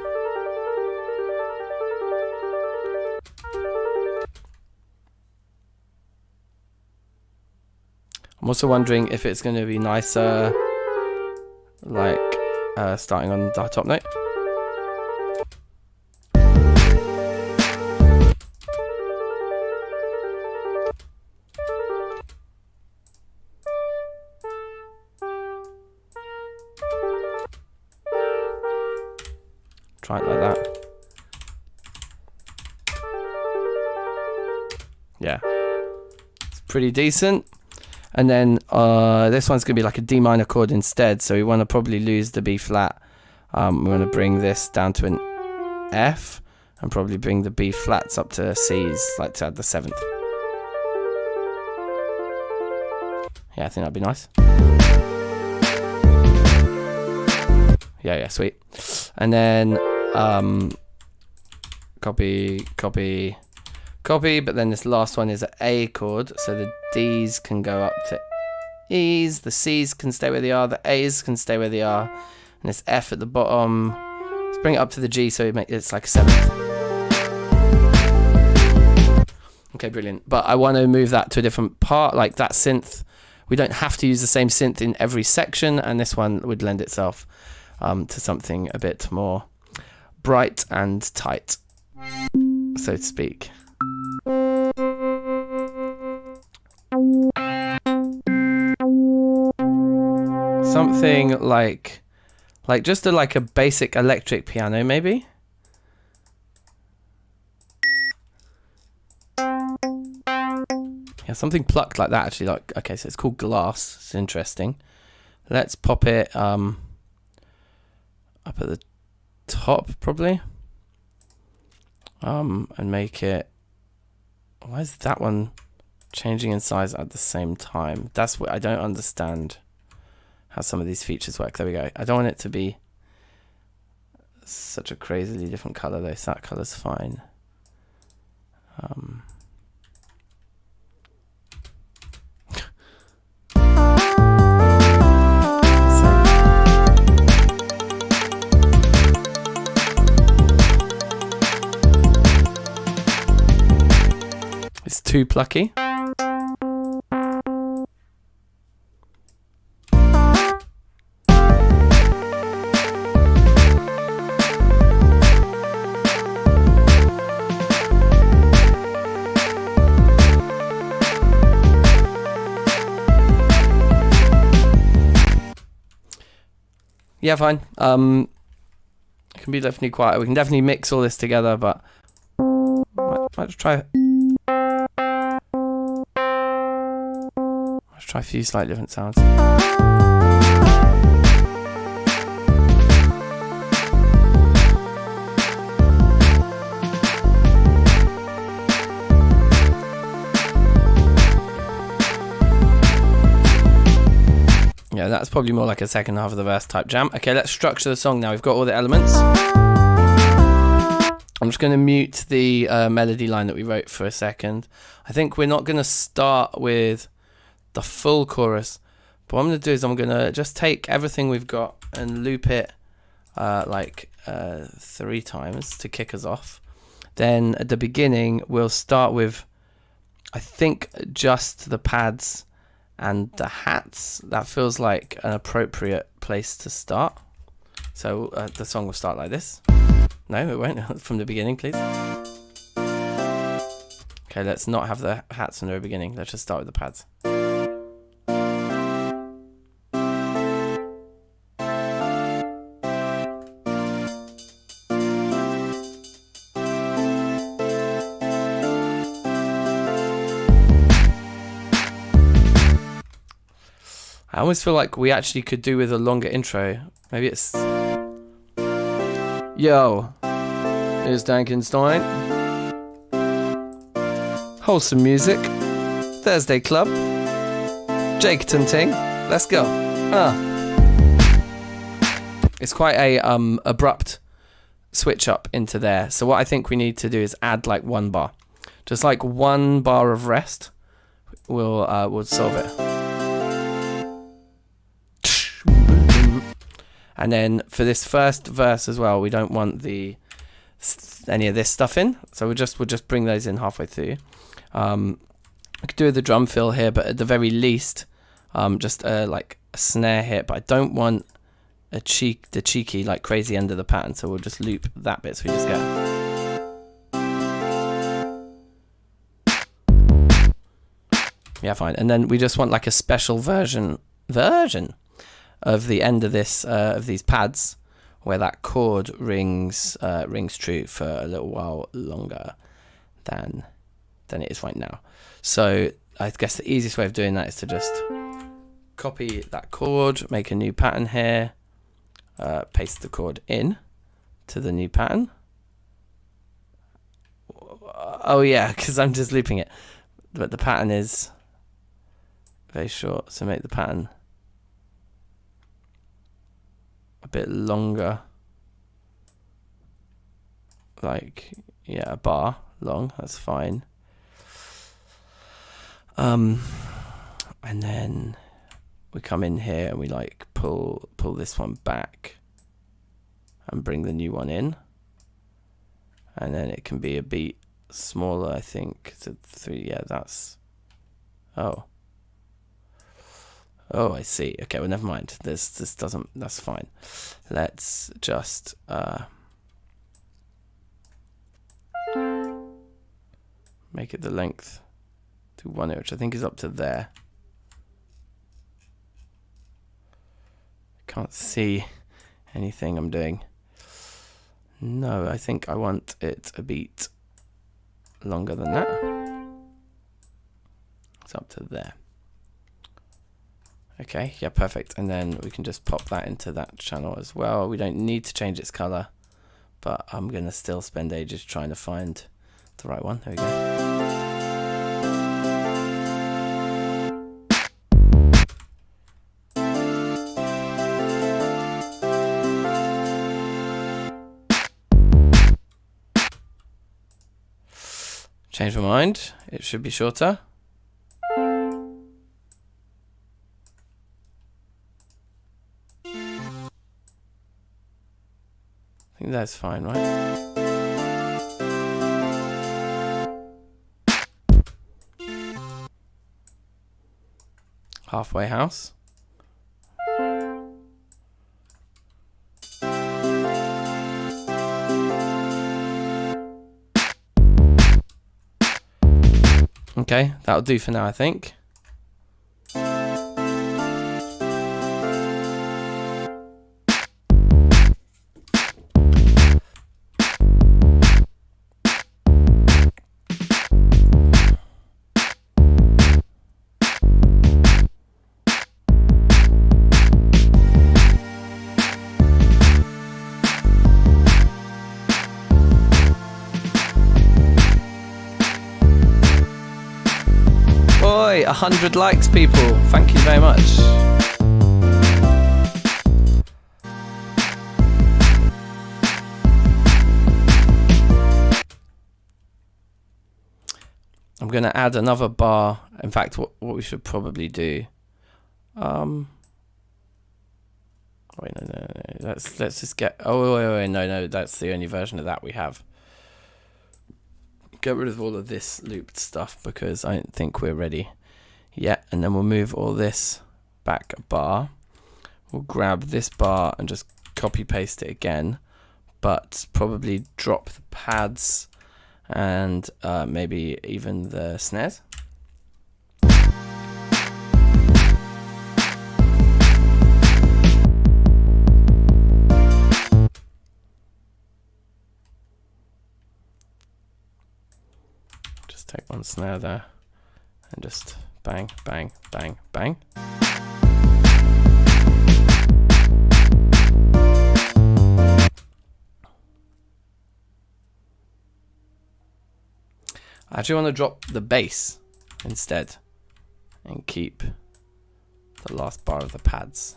I'm also wondering if it's going to be nicer, like starting on the top note. Try it like that. Yeah, it's pretty decent. And then this one's going to be like a D minor chord instead, so we want to probably lose the B flat. We want to bring this down to an F, and probably bring the B flats up to C's, like to add the 7th. Yeah, I think that'd be nice. Yeah, sweet. And then copy, but then this last one is an A chord, so the D's can go up to E's, the C's can stay where they are, the A's can stay where they are, and this F at the bottom, let's bring it up to the G so it's like a 7th. Okay, brilliant. But I want to move that to a different part, like that synth. We don't have to use the same synth in every section, and this one would lend itself to something a bit more bright and tight, so to speak. Something like just a basic electric piano, maybe. Yeah, something plucked like that actually. Like, okay, so it's called Glass. It's interesting. Let's pop it up at the top probably, and make it. Why is that one changing in size at the same time? That's what I don't understand. How some of these features work. There we go. I don't want it to be such a crazily different color though, so that color's fine. It's too plucky. Yeah, fine. It can be definitely quiet. We can definitely mix all this together, but might just try. Let's try a few slightly different sounds. Yeah, that's probably more like a second half of the verse type jam. Okay, let's structure the song now. We've got all the elements. I'm just going to mute the melody line that we wrote for a second. I think we're not going to start with the full chorus. But what I'm going to do is I'm going to just take everything we've got and loop it 3 times to kick us off. Then at the beginning, we'll start with, I think, just the pads and the hats. That feels like an appropriate place to start. So the song will start like this. No, it won't. From the beginning, please. Okay, let's not have the hats from the very beginning. Let's just start with the pads. I almost feel like we actually could do with a longer intro. Maybe it's... Yo, here's DankNStein. Wholesome music. Thursday club. Jakerton ting. Let's go. It's quite a abrupt switch up into there. So what I think we need to do is add like 1 bar. Just like 1 bar of rest will solve it. And then for this first verse as well, we don't want any of this stuff in. So we'll just bring those in halfway through. I could do the drum fill here, but at the very least, just like a snare hit. But I don't want the cheeky like crazy end of the pattern. So we'll just loop that bit. So we just get. Yeah, fine. And then we just want like a special version of the end of this of these pads, where that chord rings true for a little while longer than it is right now. So I guess the easiest way of doing that is to just copy that chord, make a new pattern here, paste the chord in to the new pattern. Oh yeah, because I'm just looping it, but the pattern is very short, so make the pattern a bit longer, like, yeah, a bar long, that's fine. And then we come in here and we like pull this one back and bring the new one in, and then it can be a beat smaller, I think, to 3. Yeah, that's oh, I see. Okay, well, never mind. This doesn't. That's fine. Let's just make it the length to 1, which I think is up to there. Can't see anything I'm doing. No, I think I want it a beat longer than that. It's up to there. Okay, yeah, perfect. And then we can just pop that into that channel as well. We don't need to change its color, but I'm gonna still spend ages trying to find the right one. There we go. Change my mind. It should be shorter. I think that's fine, right? Halfway house. Okay, that'll do for now, I think. Oi, 100 likes, people. Thank you very much. I'm going to add another bar. In fact, what we should probably do. Wait, no. Let's just get. Oh, wait, no. That's the only version of that we have. Get rid of all of this looped stuff because I don't think we're ready yet. And then we'll move all this back a bar. We'll grab this bar and just copy paste it again, but probably drop the pads and maybe even the snares. Take one snare there and just bang, bang, bang, bang. I actually want to drop the bass instead and keep the last bar of the pads.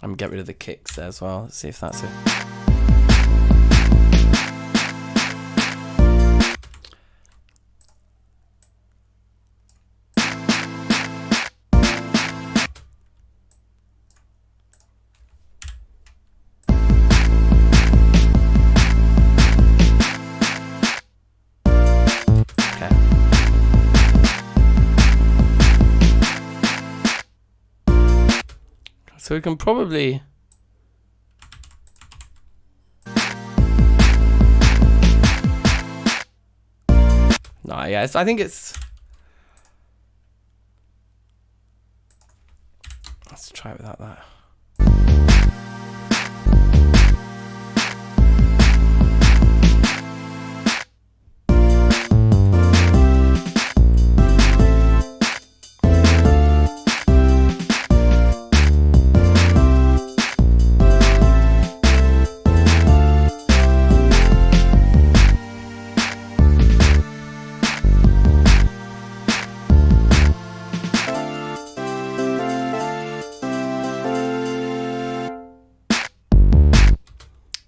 And get rid of the kicks there as well. Let's see if that's it. So we can probably I think it's, let's try it without that.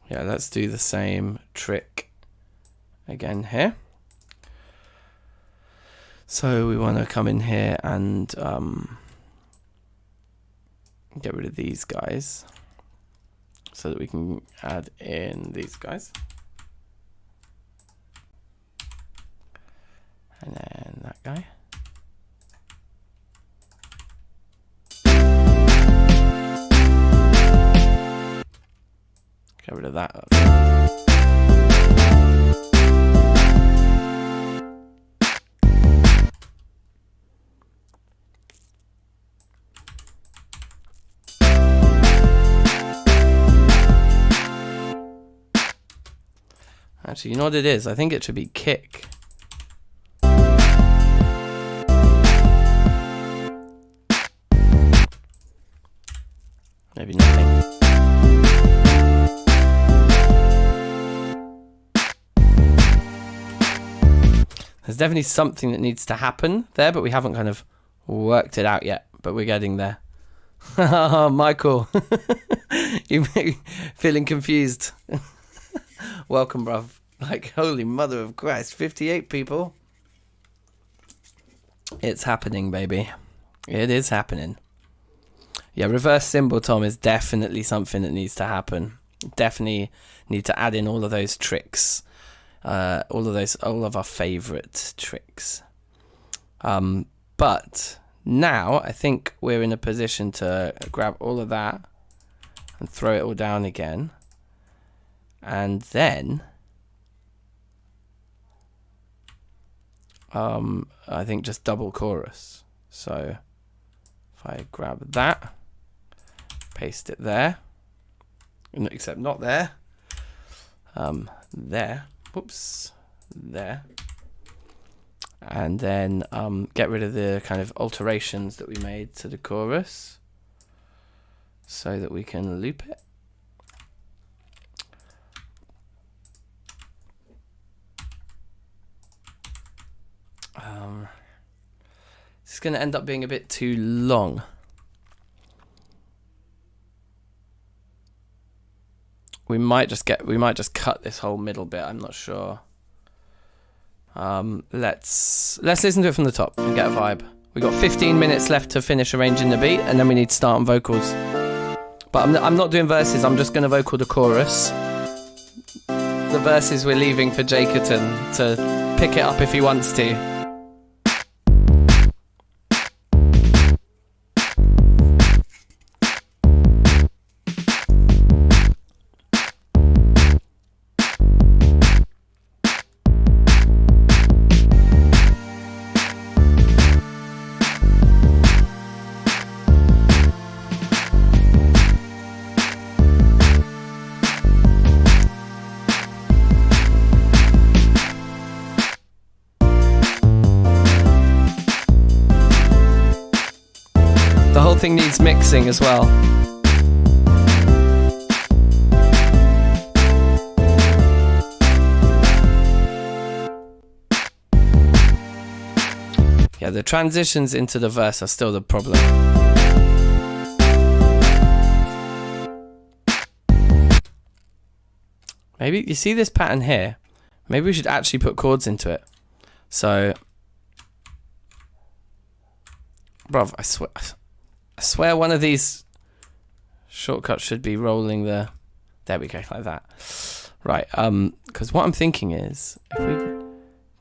Yeah, let's do the same trick again here. So we want to come in here and get rid of these guys so that we can add in these guys. And then that guy. Get rid of that. Actually, you know what it is? I think it should be kick. Maybe nothing. There's definitely something that needs to happen there, but we haven't kind of worked it out yet, but we're getting there. Michael, you feeling confused? Welcome, bruv. Like, holy mother of Christ, 58 people. It's happening, baby. It is happening. Yeah, reverse cymbal tom is definitely something that needs to happen. Definitely need to add in all of those tricks. All of our favorite tricks. But now I think we're in a position to grab all of that and throw it all down again. And then I think just double chorus. So if I grab that, paste it there, except not there, there. Whoops, there. And then get rid of the kind of alterations that we made to the chorus so that we can loop it. This is going to end up being a bit too long. We might just cut this whole middle bit. I'm not sure. Let's listen to it from the top and get a vibe. We got 15 minutes left to finish arranging the beat, and then we need to start on vocals. But I'm not doing verses. I'm just going to vocal the chorus. The verses we're leaving for Jakerton to pick it up if he wants to. The whole thing needs mixing as well. Yeah, the transitions into the verse are still the problem. Maybe, you see this pattern here? Maybe we should actually put chords into it. So, bruv, I swear one of these shortcuts should be rolling the, there we go, like that. Right, because what I'm thinking is, if we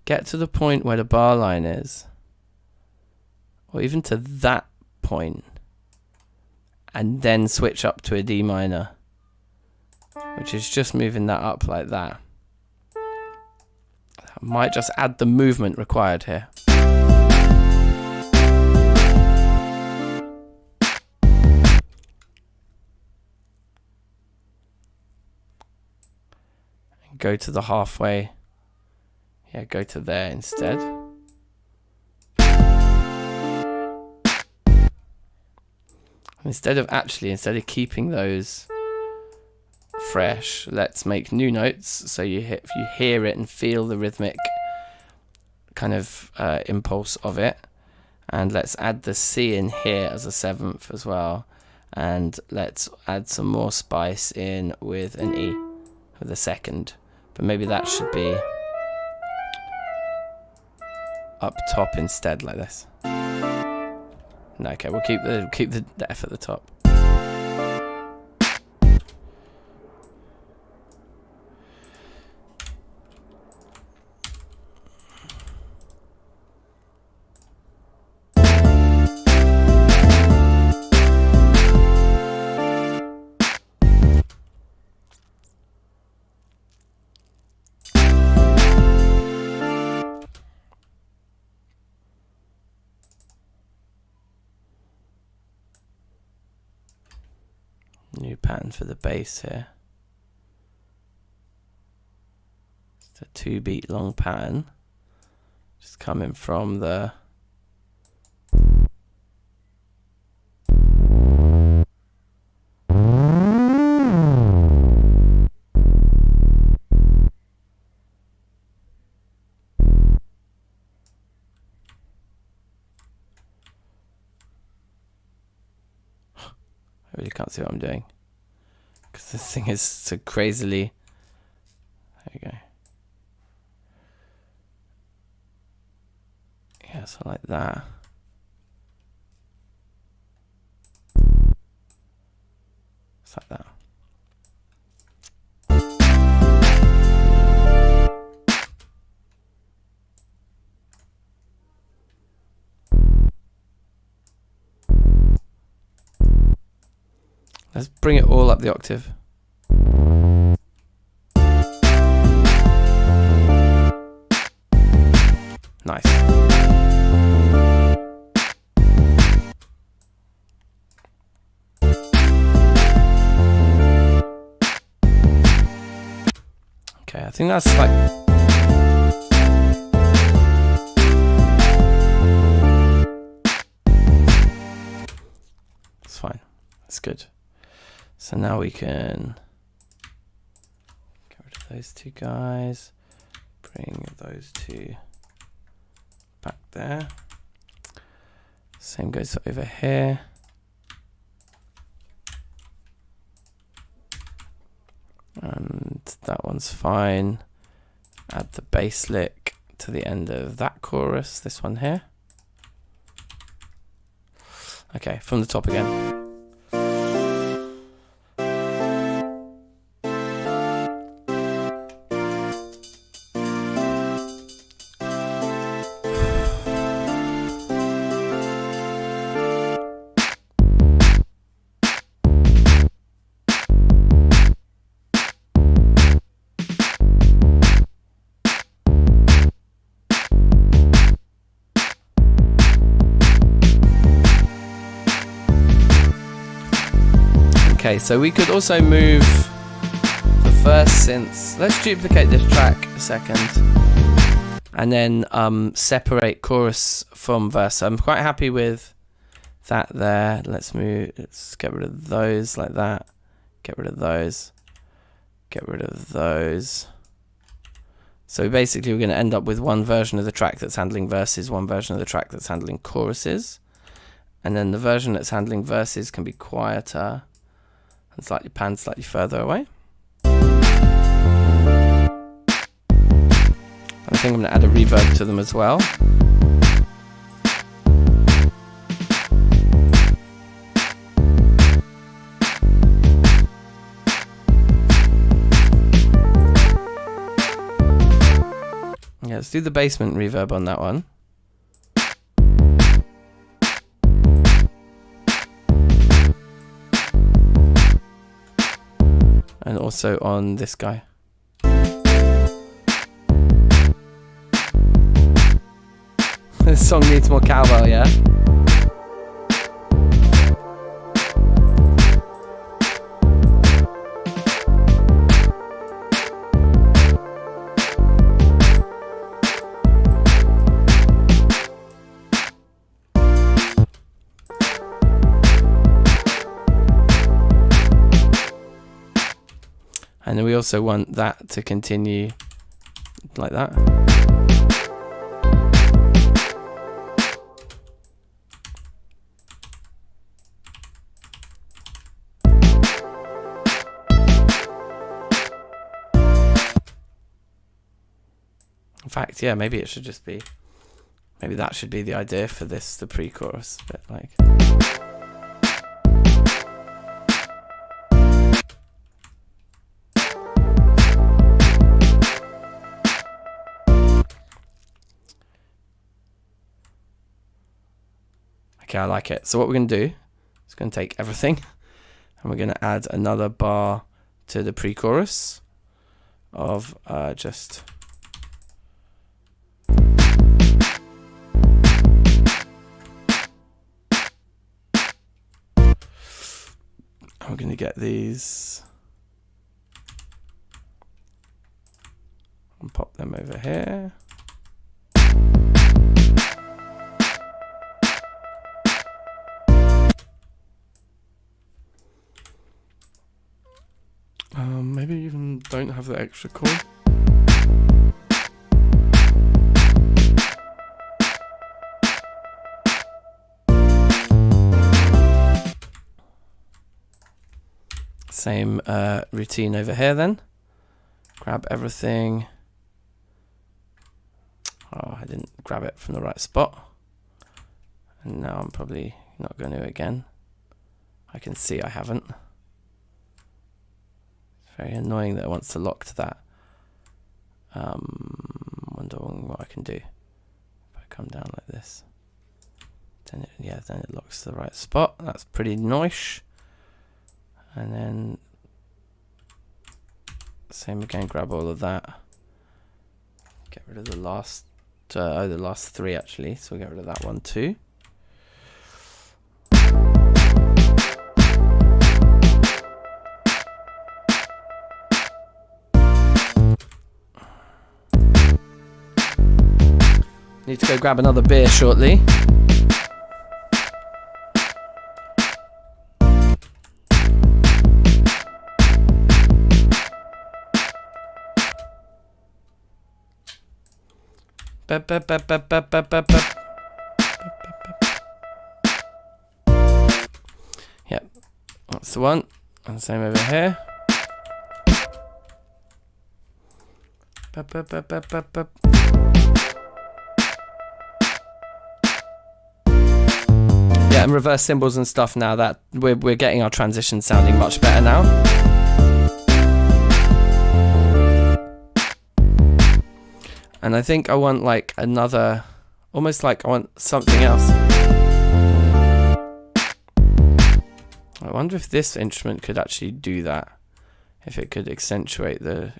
get to the point where the bar line is, or even to that point, and then switch up to a D minor, which is just moving that up like that. I might just add the movement required here. And go to the halfway. Yeah, go to there instead. Instead of keeping those fresh, let's make new notes. So you hear it and feel the rhythmic kind of impulse of it. And let's add the C in here as a seventh as well. And let's add some more spice in with an E for the second. But maybe that should be up top instead, like this. No, okay, we'll keep the F at the top. New pattern for the bass here. It's a 2-beat long pattern. Just coming from the I really can't see what I'm doing because this thing is so crazily. There you go. Yeah, so like that. It's like that. Let's bring it all up the octave. Nice. Okay, I think that's like... It's fine. That's good. So now we can get rid of those two guys, bring those two back there. Same goes over here. And that one's fine. Add the bass lick to the end of that chorus, this one here. Okay, from the top again. Okay, so we could also move the first synths. Let's duplicate this track a second and then separate chorus from verse. So I'm quite happy with that there. Let's get rid of those like that. Get rid of those. Get rid of those. So basically we're going to end up with one version of the track that's handling verses, one version of the track that's handling choruses. And then the version that's handling verses can be quieter and slightly panned slightly further away. I think I'm going to add a reverb to them as well. Yeah, let's do the basement reverb on that one. And also on this guy. This song needs more cowbell, yeah? And then we also want that to continue like that. In fact, yeah, maybe it should just be, maybe that should be the idea for this, the pre-chorus bit, like. Okay, I like it. So what we're going to do is going to take everything and we're going to add another bar to the pre-chorus of just... We're going to get these and pop them over here. Maybe even don't have the extra chord. Same routine over here then. Grab everything. Oh, I didn't grab it from the right spot. And now I'm probably not going to again. I can see I haven't. It's very annoying that it wants to lock to that. Wondering what I can do. If I come down like this. Then it locks to the right spot. That's pretty nice. And then same again, grab all of that. Get rid of the last, the last three actually, so we'll get rid of that one too. Need to go grab another beer shortly. Yep, that's the one. And same over here. Yeah, and reverse cymbals and stuff now that we're getting our transition sounding much better now. And I think I want like another, almost like I want something else. I wonder if this instrument could actually do that. If it could accentuate the...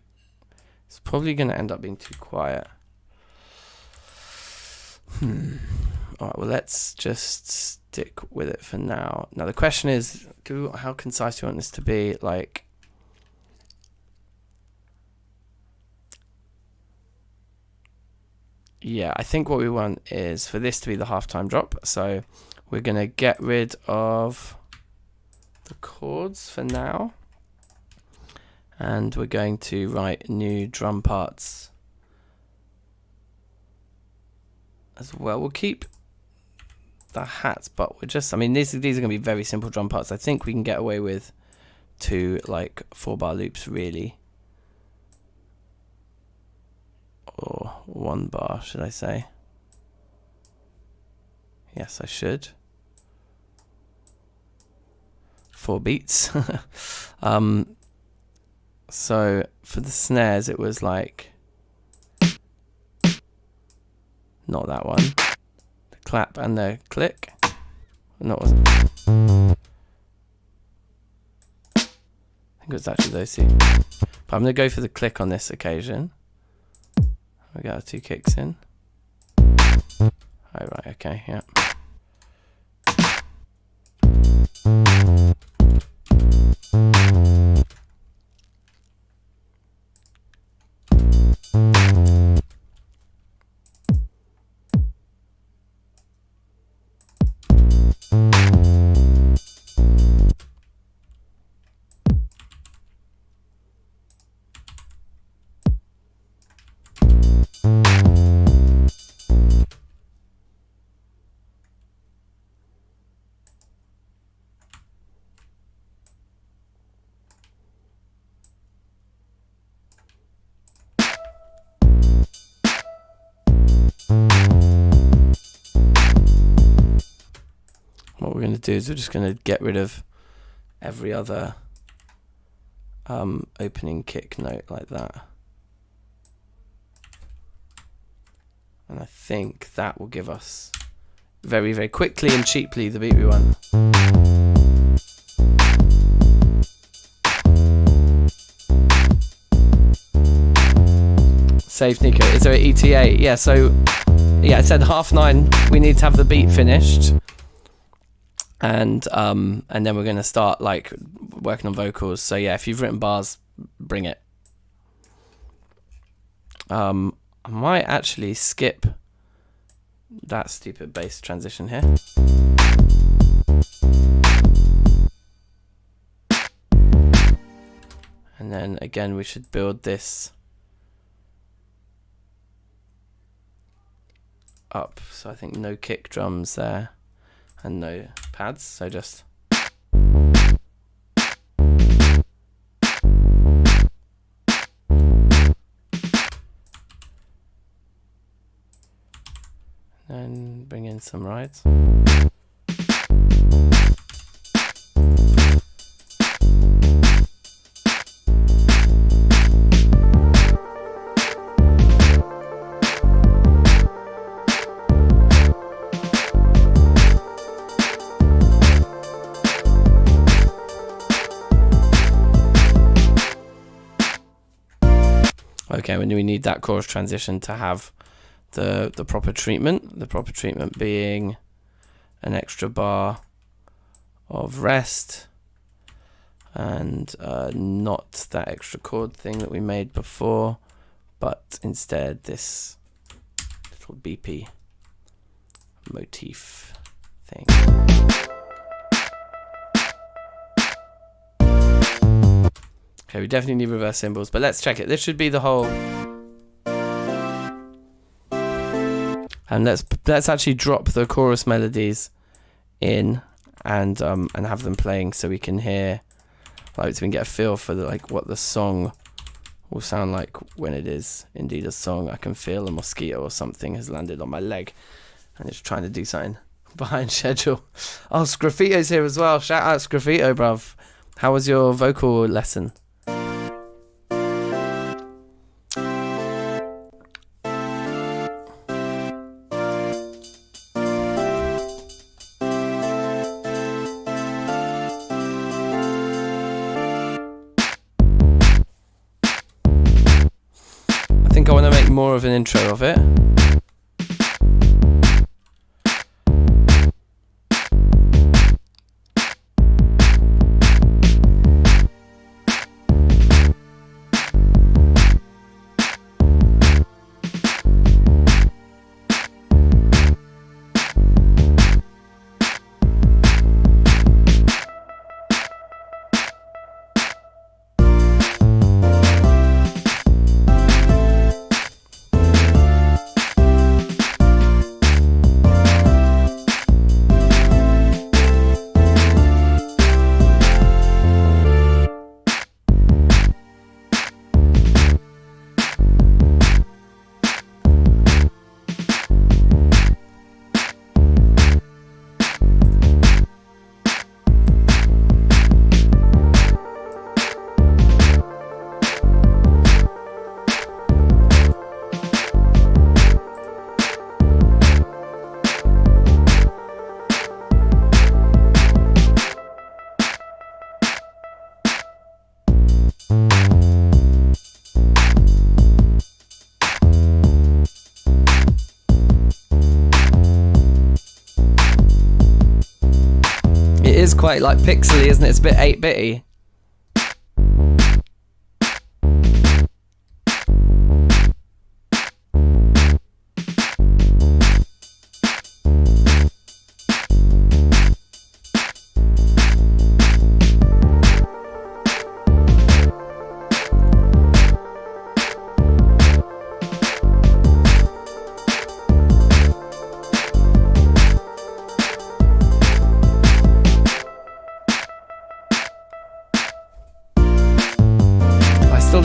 It's probably going to end up being too quiet. Alright, well let's just stick with it for now. Now the question is, how concise do you want this to be? Like... Yeah, I think what we want is for this to be the halftime drop. So we're going to get rid of the chords for now. And we're going to write new drum parts as well. We'll keep the hats, but we're just, I mean, these are going to be very simple drum parts. I think we can get away with 2 like 4-bar loops really, or 1 bar, should I say? Yes, I should. 4 beats. So for the snares it was like, not that one, the clap and the click. No, it wasn't. I think it was actually those 2. But I'm going to go for the click on this occasion. We got our 2 kicks in. Oh right, okay, yeah. What we're going to do is we're just going to get rid of every other opening kick note like that. And I think that will give us very, very quickly and cheaply the beat we want. Saved Nico. Is there an ETA? Yeah, so yeah, I said 9:30 we need to have the beat finished. And then we're going to start like working on vocals. So yeah, if you've written bars, bring it. I might actually skip that stupid bass transition here. And then again we should build this up. So I think no kick drums there. And no pads, so just and bring in some rides. Okay, when we need that chorus transition to have the proper treatment. The proper treatment being an extra bar of rest and not that extra chord thing that we made before, but instead this little beepy motif thing. Okay, we definitely need reverse cymbals, but let's check it. This should be the whole. And let's actually drop the chorus melodies in and have them playing so we can hear, like, so we can get a feel for like what the song will sound like when it is indeed a song. I can feel a mosquito or something has landed on my leg and it's trying to do something behind schedule. Oh, Sgraffito's here as well. Shout out Sgraffito, bruv. How was your vocal lesson? I think I want to make more of an intro of it. quite like pixely, isn't it? It's a bit 8-bitty.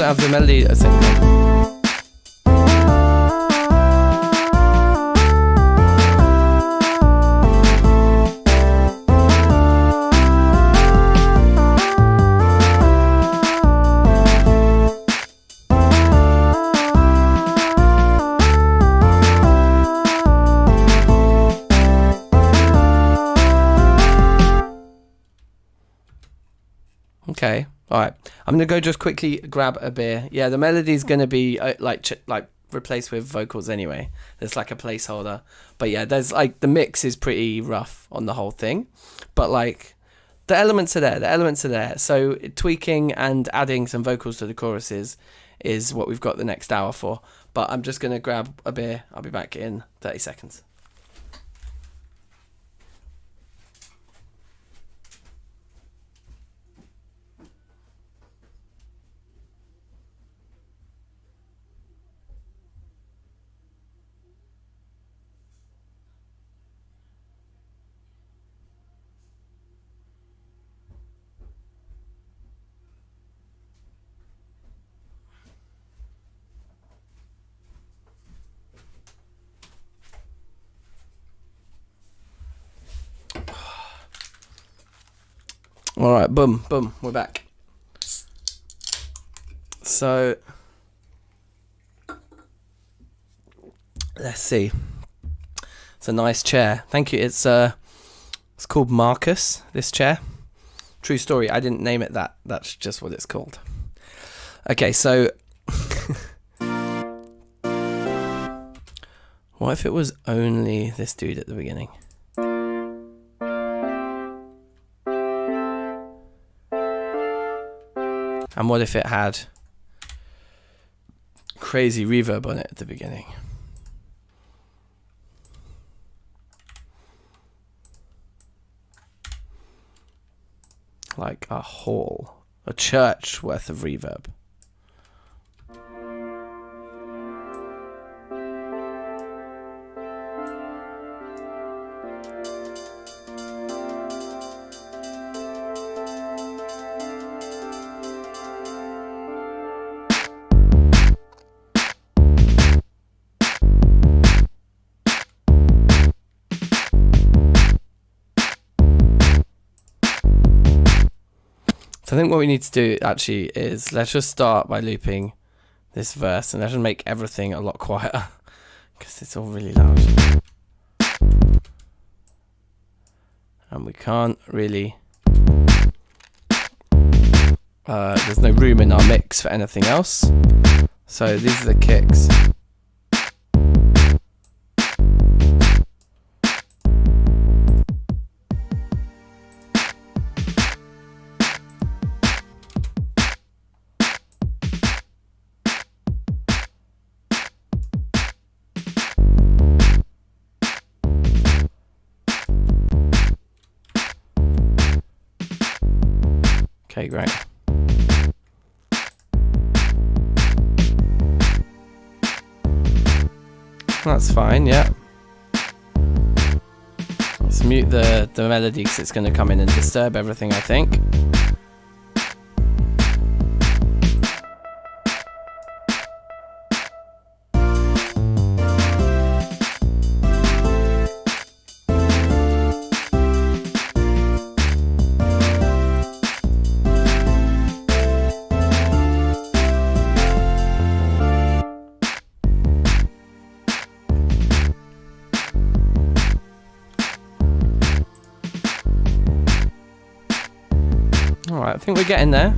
Have the melody sync. Okay. All right, I'm gonna go just quickly grab a beer. Yeah, the melody's gonna be like replaced with vocals anyway. There's like a placeholder, but yeah, there's like the mix is pretty rough on the whole thing, but like the elements are there. The elements are there. So tweaking and adding some vocals to the choruses is what we've got the next hour for. But I'm just gonna grab a beer. I'll be back in 30 seconds. All right, boom, we're back. So, let's see. It's a nice chair. Thank you. It's called Marcus, this chair. True story. I didn't name it that. That's just what it's called. Okay, so what if it was only this dude at the beginning? And what if it had crazy reverb on it at the beginning? Like a hall, a church worth of reverb. I think what we need to do actually is let's just start by looping this verse and let's just make everything a lot quieter because it's all really loud. And we can't really... there's no room in our mix for anything else. So these are the kicks. Okay, great. That's fine, yeah. Let's mute the melody because it's going to come in and disturb everything, I think. Alright, I think we're getting there.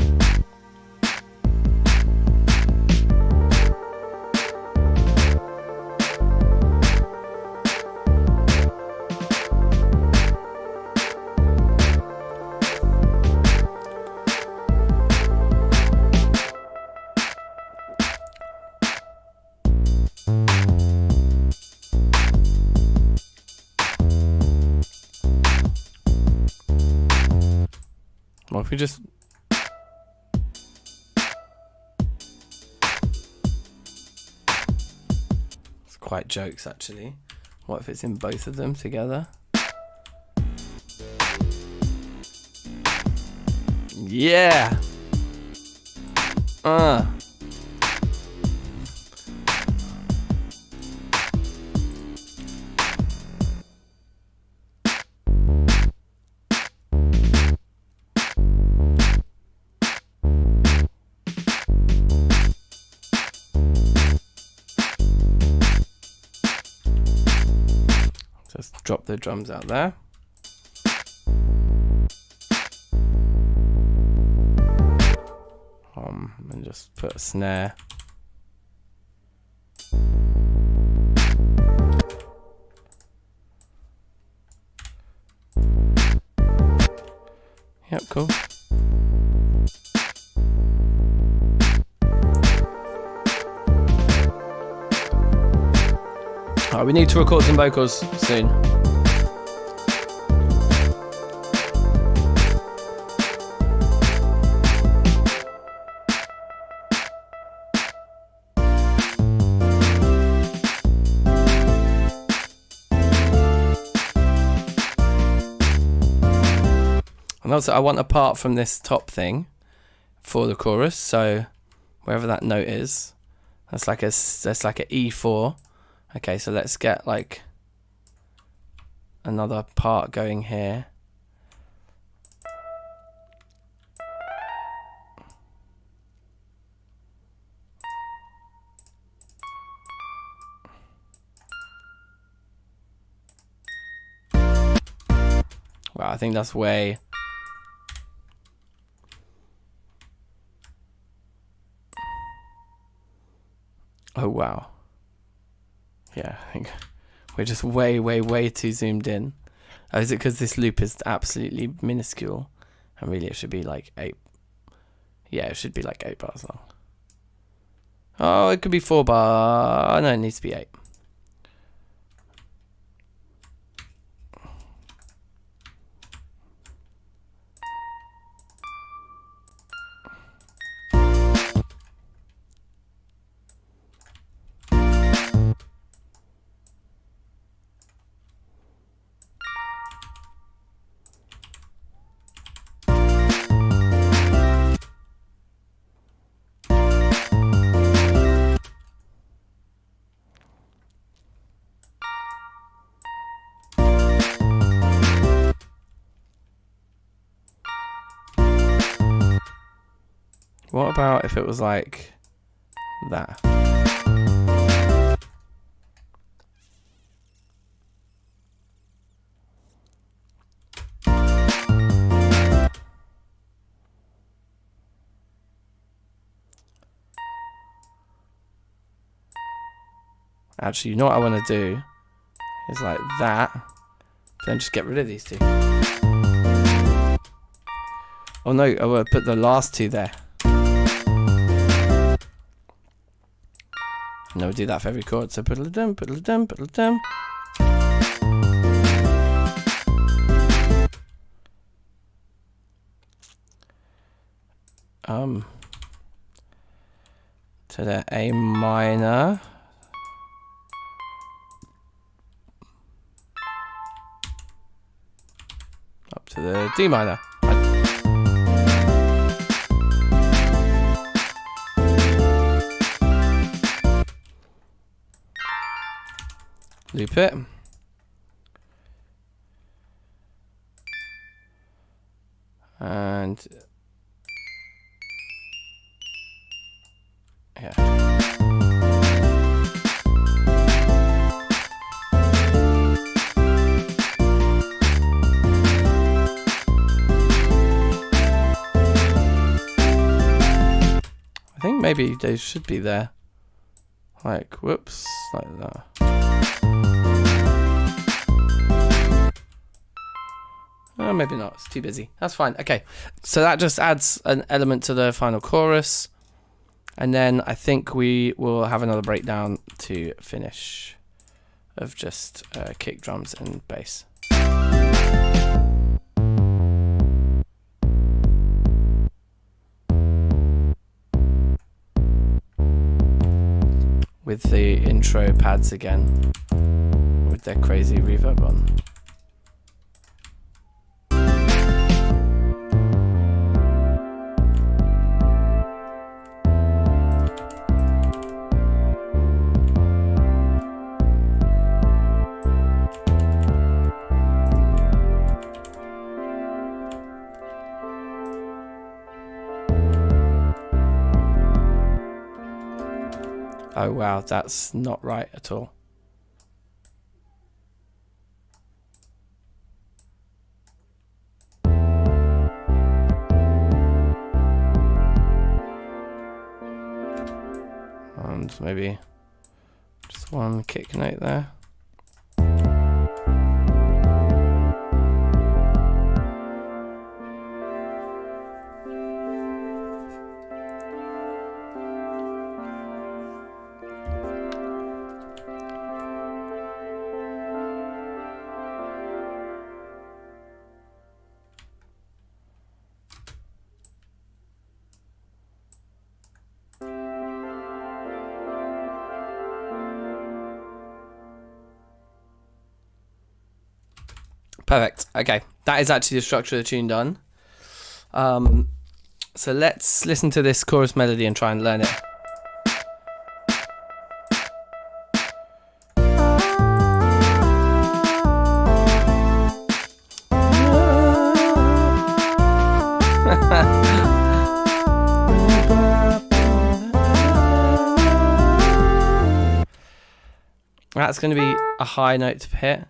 we just... It's quite jokes, actually. What if it's in both of them together? Yeah! Just drop the drums out there. And just put a snare. Yep, cool. Alright, we need to record some vocals soon. And also I want a part from this top thing for the chorus, so wherever that note is, that's like a E4. Okay, so let's get like another part going here. Wow, I think that's way... Oh, wow. Yeah, I think we're just way too zoomed in. Oh, is it because this loop is absolutely minuscule? And really it should be like 8. Yeah, it should be like 8 bars long. Oh, it could be 4 bar. No, it needs to be 8. What about if it was like that? Actually, you know what I want to do is like that, then just get rid of these two. Oh no, I will put the last two there. No, we do that for every chord. So piddle-a-dum, piddle-a-dum, piddle-a-dum. To the A minor. Up to the D minor. Loop it. And yeah. I think maybe they should be there. Like, whoops, like that. Oh, maybe not. It's too busy. That's fine. Okay. So that just adds an element to the final chorus. And then I think we will have another breakdown to finish of just kick, drums, and bass. with the intro pads again with their crazy reverb on. Oh wow, that's not right at all. And maybe just one kick note there. Perfect. Okay, that is actually the structure of the tune done. So let's listen to this chorus melody and try and learn it. That's going to be a high note to hit.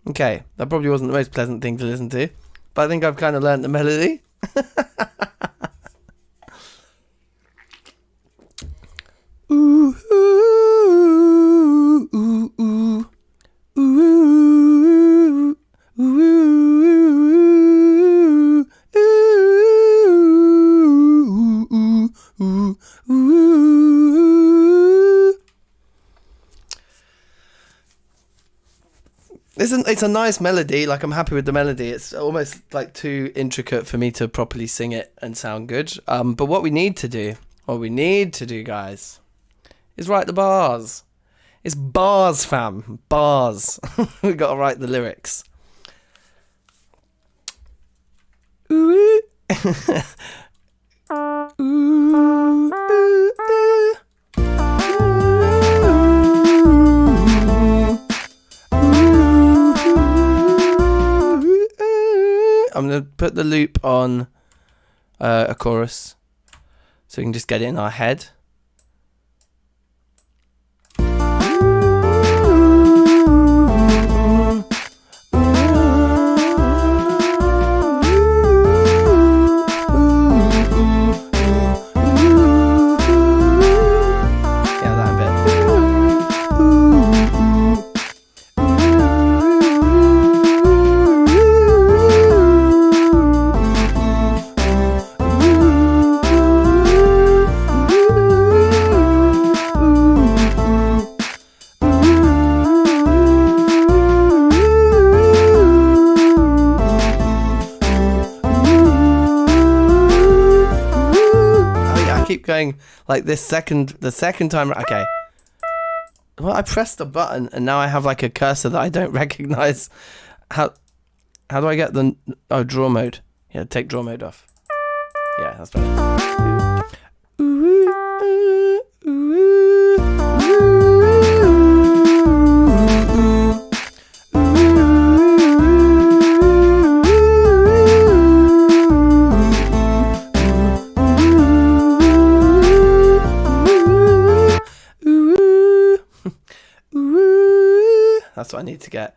Okay, that probably wasn't the most pleasant thing to listen to, but I think I've kind of learned the melody. Ooh, ooh, ooh, ooh, ooh, ooh, ooh, ooh, ooh. It's a nice melody, like I'm happy with the melody. It's almost like too intricate for me to properly sing it and sound good. But what we need to do, guys, is write the bars. It's bars, fam. Bars. We got to write the lyrics. Ooh. Ooh, ooh, ooh. I'm going to put the loop on a chorus so we can just get it in our head. Going like this the second time. Okay, Well, I pressed a button and now I have like a cursor that I don't recognize. How do I get the draw mode? Yeah, take draw mode off. Yeah, that's better. That's what I need to get.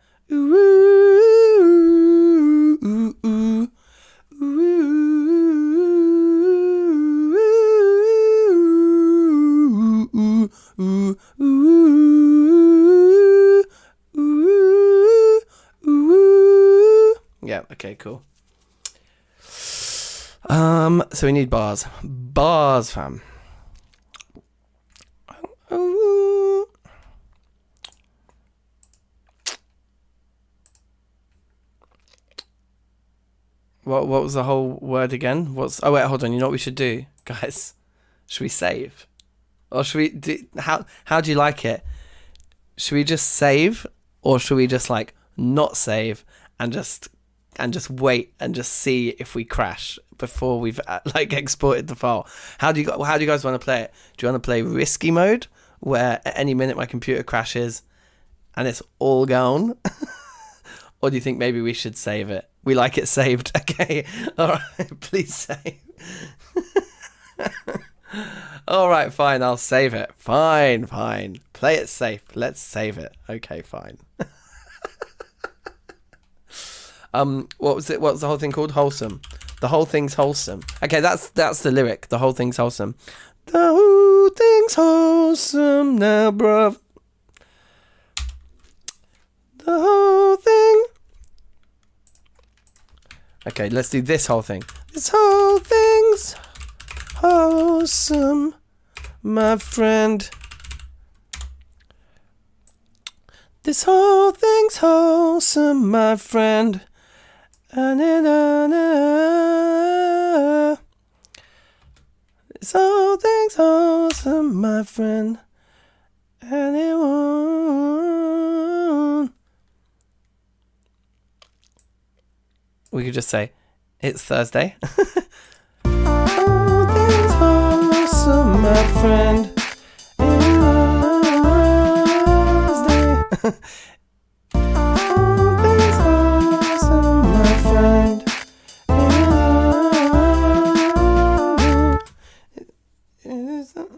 Yeah, okay, cool. So we need bars. Bars, fam. What was the whole word again? Oh wait, hold on. You know what we should do, guys? Should we save, or should we do? How do you like it? Should we just save, or should we just like not save and just wait and just see if we crash before we've like exported the file? How do you guys want to play it? Do you want to play risky mode, where at any minute my computer crashes and it's all gone? Or do you think maybe we should save it? We like it saved. Okay. All right. Please save. All right. Fine. I'll save it. Fine. Play it safe. Let's save it. Okay. Fine. What was it? What was the whole thing called? Wholesome. The whole thing's wholesome. Okay. That's the lyric. The whole thing's wholesome. The whole thing's wholesome now, bruv. The whole thing. Okay, let's do this whole thing. This whole thing's wholesome, my friend. This whole thing's wholesome, my friend. This whole thing's wholesome, my friend. Anyone. We could just say, it's Thursday. All things wholesome, my friend. Thursday. All things wholesome, my friend. It is Thursday.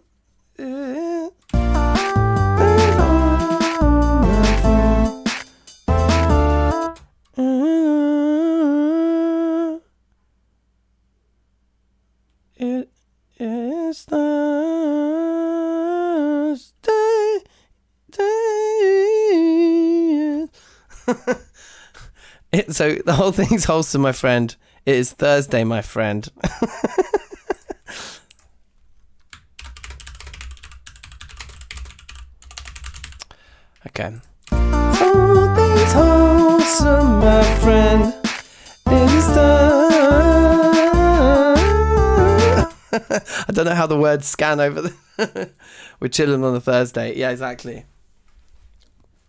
So the whole thing's wholesome, my friend. It is Thursday, my friend. Okay. All things wholesome, my friend. It is I don't know how the words scan over the we're chilling on a Thursday. Yeah, exactly.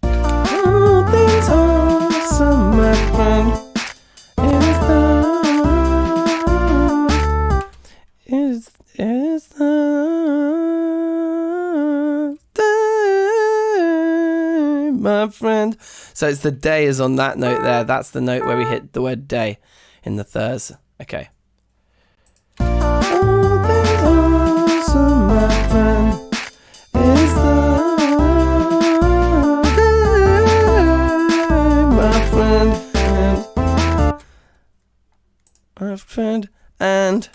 All things wholesome, my friend. It is Thursday, my friend. So it's the day is on that note there. That's the note where we hit the word day in the thirds. Okay. All things wholesome, my friend. Is my friend, and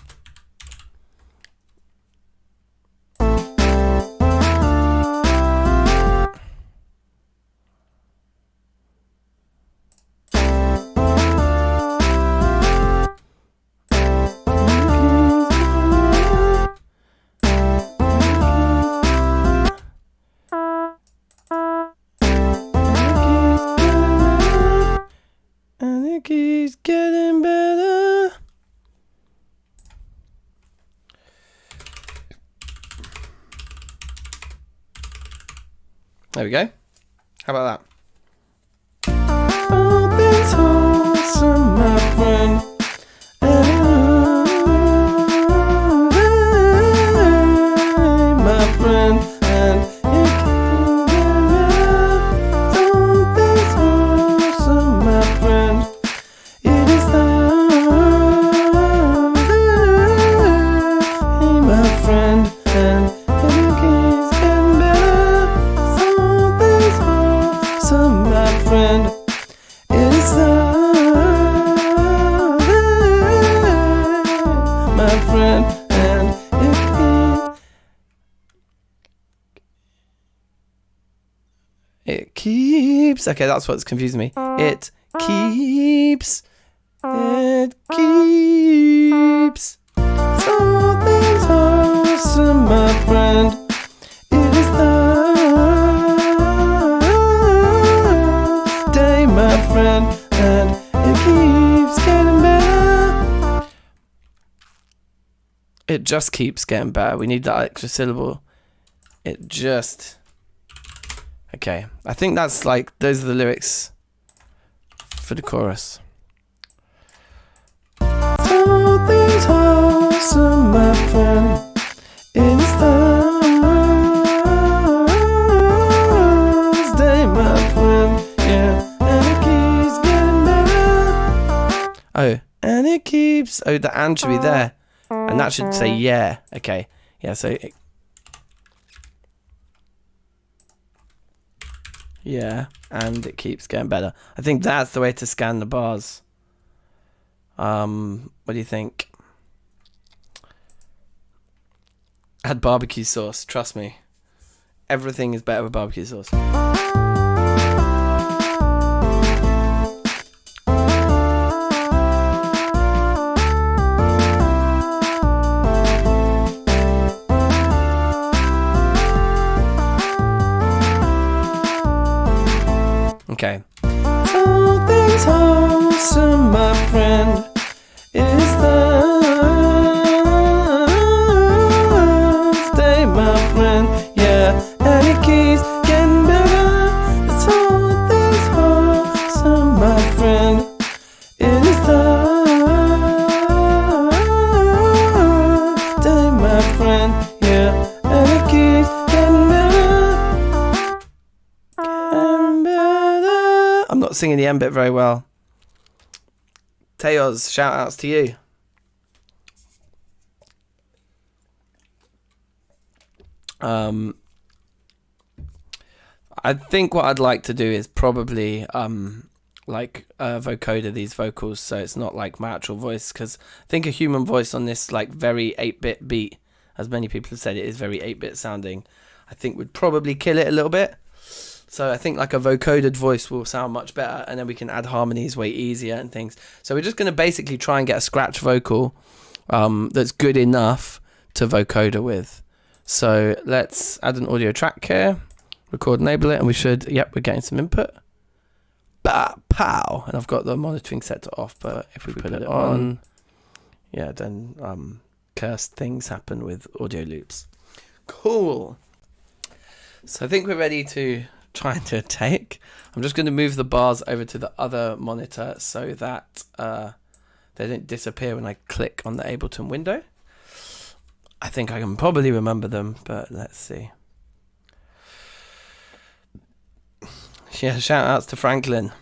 it keeps getting better. There we go. How about that? All things wholesome, my friend. My friend, and it can get all things wholesome, my friend. It is the my friend, and it keeps getting better. All things wholesome, my friend. It is the my friend, and it keeps. Okay, that's what's confusing me. It keeps. It keeps. All things awesome, my friend. It is the day, my friend, and it keeps getting better. It just keeps getting better. We need that extra syllable. It just. Okay, I think that's like, those are the lyrics for the chorus. All things wholesome, my friend. It is Thursday, my friend. Yeah, and it keeps getting better. Oh, and it keeps. Oh, the and should be there, and that should say yeah. Okay, yeah. So. Yeah, and it keeps getting better. I think that's the way to scan the bars. What do you think? Add barbecue sauce, trust me. Everything is better with barbecue sauce. Okay. All things wholesome, my friend. It is Thursday, my friend. Yeah, and it keeps getting better. It's all things wholesome, my friend. It is Thursday, my friend. Yeah, and it keeps getting better. I'm not singing the end bit very well. Teos, shout outs to you. I think what I'd like to do is probably like vocoder these vocals so it's not like my actual voice, because I think a human voice on this like very 8-bit beat, as many people have said it is very 8-bit sounding, I think would probably kill it a little bit. So I think like a vocoded voice will sound much better, and then we can add harmonies way easier and things. So we're just going to basically try and get a scratch vocal that's good enough to vocoder with. So let's add an audio track here, record, enable it, and we should, yep, we're getting some input. Bah, pow! And I've got the monitoring set to off, but if we put it on, yeah, then cursed things happen with audio loops. Cool. So I think we're ready to try and do a take. I'm just going to move the bars over to the other monitor so that they don't disappear when I click on the Ableton window. I think I can probably remember them, but let's see. Yeah, shout outs to Franklin.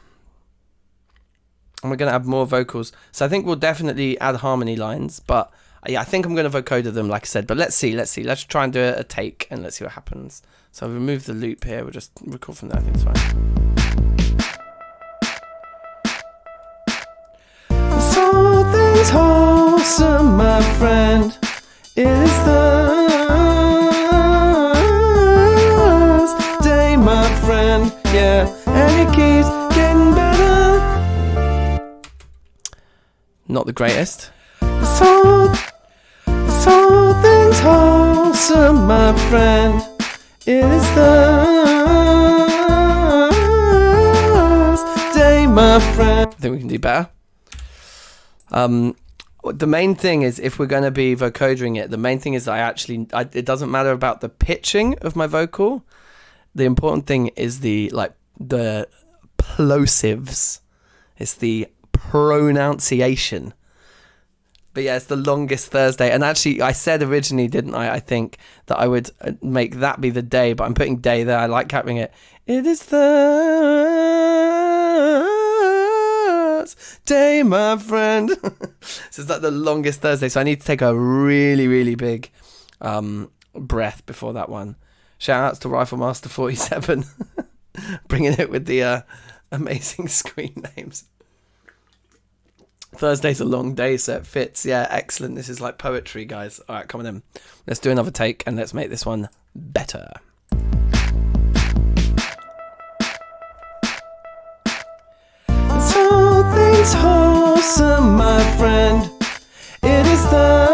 And we're going to add more vocals. So I think we'll definitely add harmony lines, but yeah, I think I'm going to vocoder them, like I said. But let's see. Let's try and do a take and let's see what happens. So I'll remove the loop here. We'll just record from there. I think it's fine. It's all things wholesome, my friend. It is Thursday, my friend. Yeah, and it keeps getting better. Not the greatest. It's all things wholesome, my friend. It is Thursday, my friend. I think we can do better. The main thing is, if we're going to be vocodering it, the main thing is that it doesn't matter about the pitching of my vocal. the important thing is the plosives. It's the pronunciation. But yeah, it's the longest Thursday. And actually, I said originally, didn't I think that I would make that be the day, but I'm putting day there. I like having it. It is Thursday, my friend. So it's like the longest Thursday. So I need to take a really, really big breath before that one. Shout outs to Riflemaster 47. Bringing it with the amazing screen names. Thursday's a long day, so it fits. Yeah, excellent. This is like poetry, guys. All right, come on in. Let's do another take and let's make this one better. This whole thing's wholesome, my friend. It is Thursday,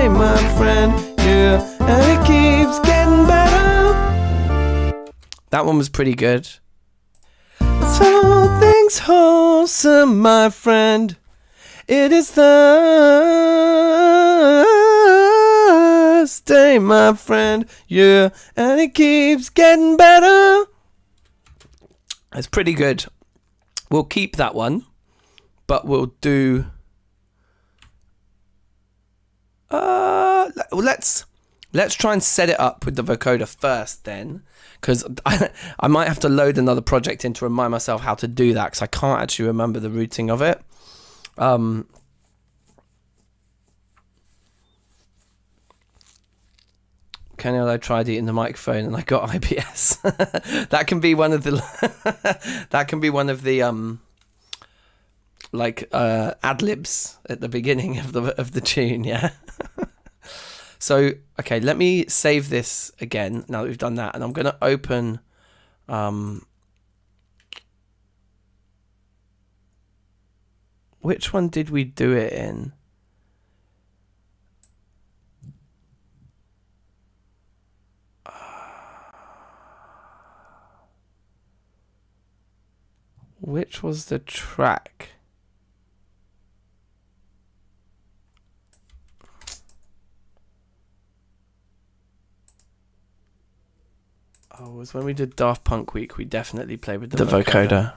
my friend. Yeah, and it keeps getting better. That one was pretty good. This whole thing's wholesome, my friend. It is Thursday, my friend. Yeah, and it keeps getting better. It's pretty good. We'll keep that one, but we'll do. Let's try and set it up with the vocoder first, then, because I might have to load another project in to remind myself how to do that, because I can't actually remember the routing of it. I tried eating the microphone and I got IBS. That can be one of the ad libs at the beginning of the tune, yeah. So okay, let me save this again now that we've done that, and I'm going to open which one did we do it in? Which was the track? Oh, it was when we did Daft Punk Week. We definitely played with the vocoder.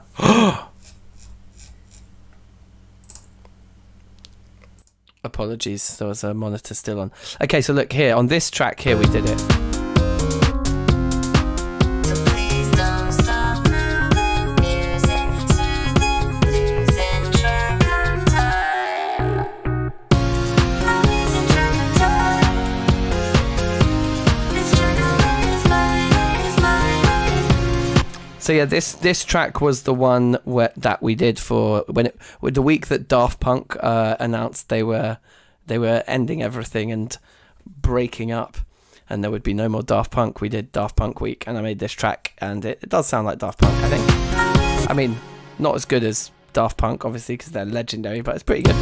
Apologies, there was a monitor still on. Okay, so look here, on this track here we did it. So yeah, this track was the one that we did for with the week that Daft Punk announced they were ending everything and breaking up, and there would be no more Daft Punk. We did Daft Punk Week, and I made this track, and it does sound like Daft Punk, I think. I mean, not as good as Daft Punk, obviously, because they're legendary, but it's pretty good.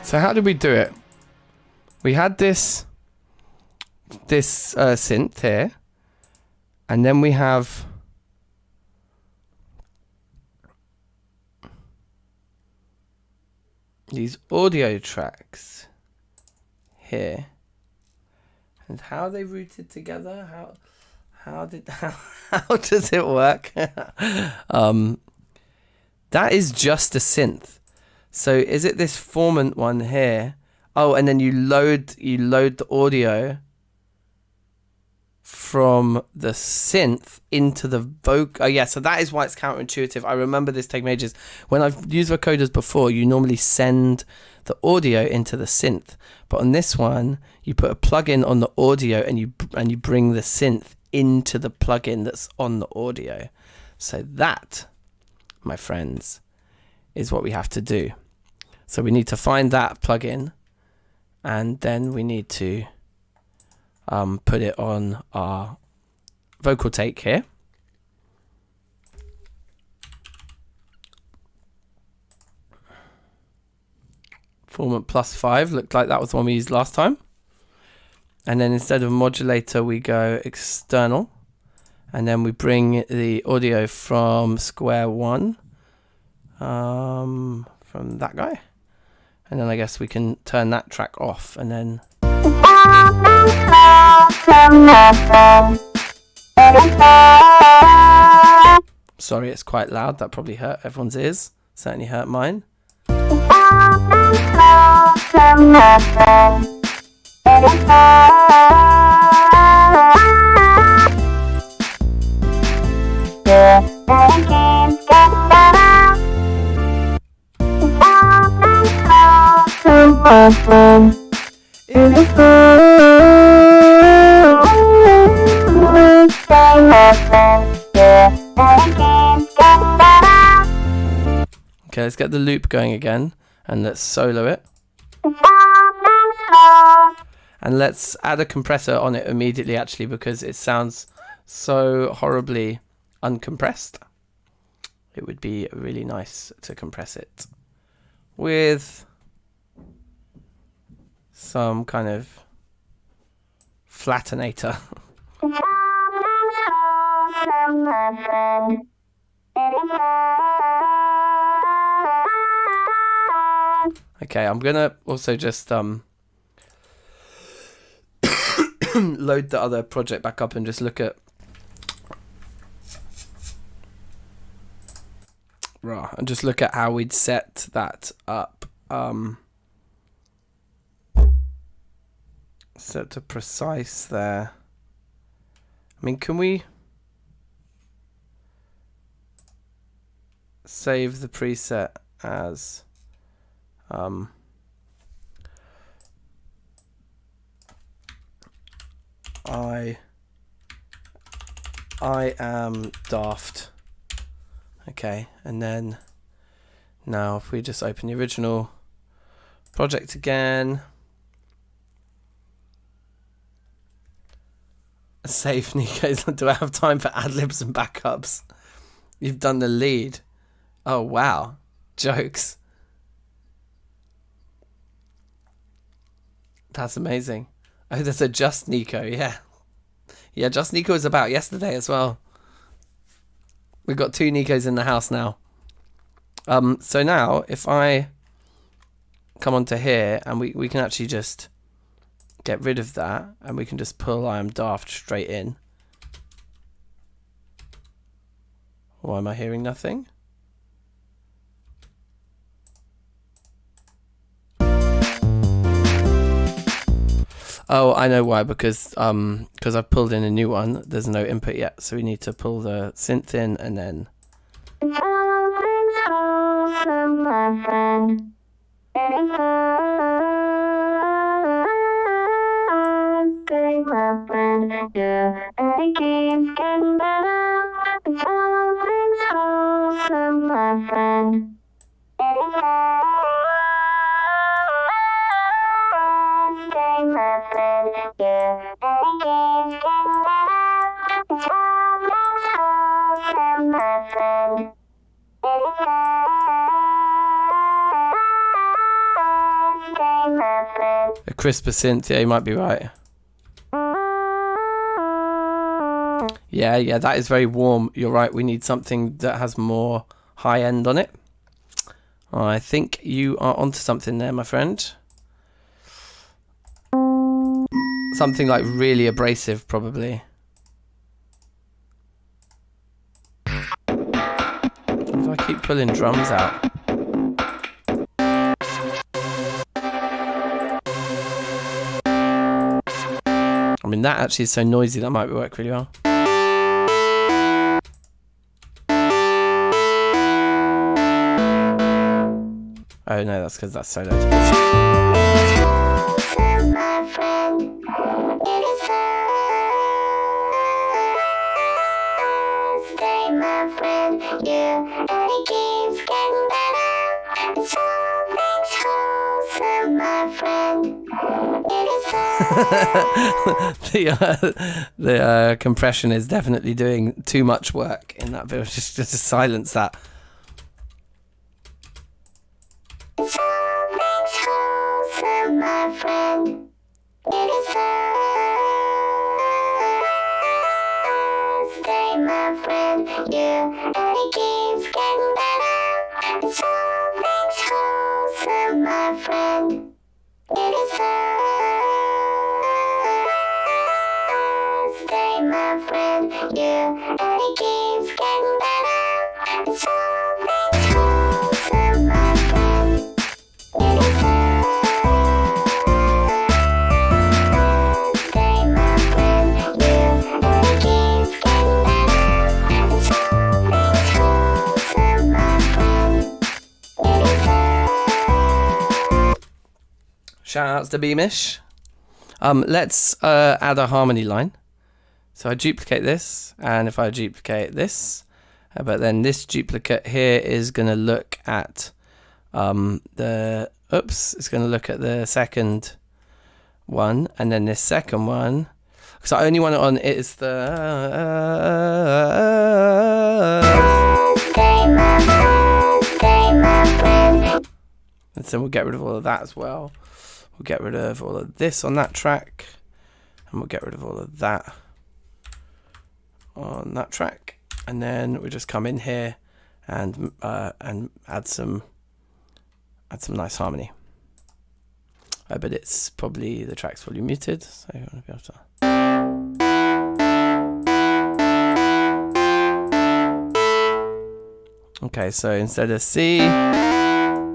So how did we do it? We had this synth here, and then we have these audio tracks here. And how are they routed together? How does it work? That is just a synth. So is it this formant one here? Oh, and then you load the audio from the synth into the Oh yeah, so that is why it's counterintuitive. I remember this taking ages. When I've used vocoders before, you normally send the audio into the synth, but on this one, you put a plugin on the audio and you bring the synth into the plugin that's on the audio. So that, my friends, is what we have to do. So we need to find that plugin, and then we need to put it on our vocal take here. Refinement +5 looked like that was the one we used last time. And then instead of modulator, we go external. And then we bring the audio from square one, from that guy. And then I guess we can turn that track off and then... Sorry, it's quite loud. That probably hurt everyone's ears. Certainly hurt mine. Okay, let's get the loop going again and let's solo it. And let's add a compressor on it immediately actually, because it sounds so horribly uncompressed. It would be really nice to compress it with some kind of flattenator. Okay, I'm gonna also just load the other project back up and just look at how we'd set that up. Set to precise there. I mean, can we save the preset as I am daft. Okay, and then now if we just open the original project again, save Nico's. Do I have time for ad-libs and backups? You've done the lead. Oh wow, jokes. That's amazing. Oh, there's a Just Nico, yeah. Yeah, Just Nico was about yesterday as well. We've got 2 Nicos in the house now. So now, if I come onto here, and we can actually just get rid of that, and we can just pull I am daft straight in. Why am I hearing nothing? Oh, I know why, because I've pulled in a new one. There's no input yet, so we need to pull the synth in and then. A crisper synth, yeah, you might be right. Yeah, that is very warm. You're right, we need something that has more high end on it. I think you are onto something there, my friend. Something like really abrasive, probably. If I keep pulling drums out. I mean, that actually is so noisy, that might work really well. Oh no, that's because that's soloed. The compression is definitely doing too much work in that bit. Just to silence that. my friend. Stay my friend. You only keeps getting better. It's always wholesome, my friend. Stay my friend. You only keeps getting better. It's always wholesome, my friend. Shout outs to Beamish. Let's add a harmony line. So I duplicate this, and if I duplicate this, but then this duplicate here is going to look at it's going to look at the second one, and then this second one, because I only want it on, it's the and so we'll get rid of all of that as well. We'll get rid of all of this on that track, and we'll get rid of all of that on that track, and then we'll just come in here and add some nice harmony. But it's probably, the track's probably muted, so you want to be able to. Okay, so instead of C,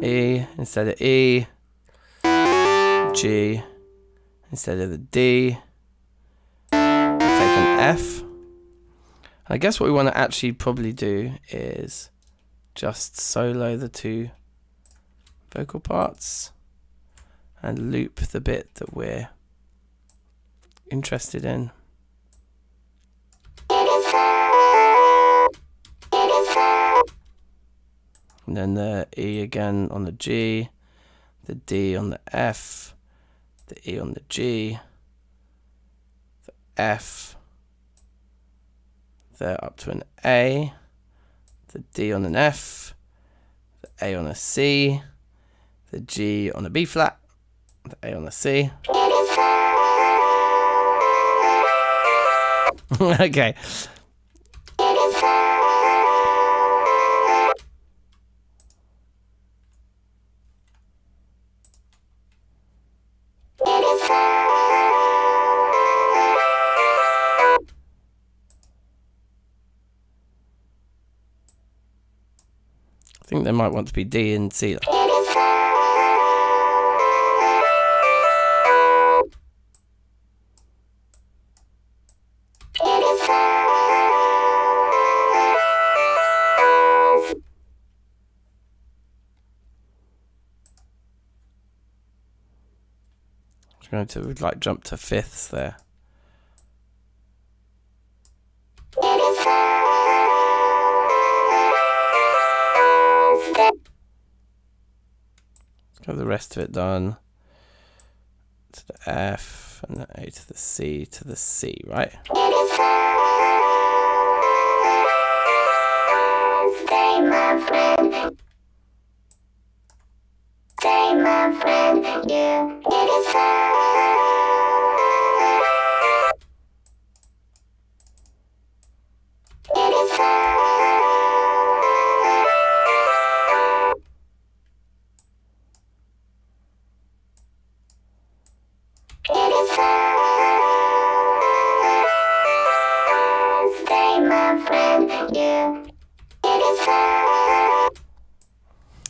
E, instead of E, G, instead of the D, we'll take an F. And I guess what we want to actually probably do is just solo the two vocal parts and loop the bit that we're interested in. And then the E again on the G, the D on the F, the E on the G, the F, there up to an A, the D on an F, the A on a C, the G on a B flat, the A on a C. Okay. I think they might want to be D and C. I'm going to like jump to fifths there. Let's get the rest of it done. To the F and the A to the C, right? Stay my friend. Stay my friend. You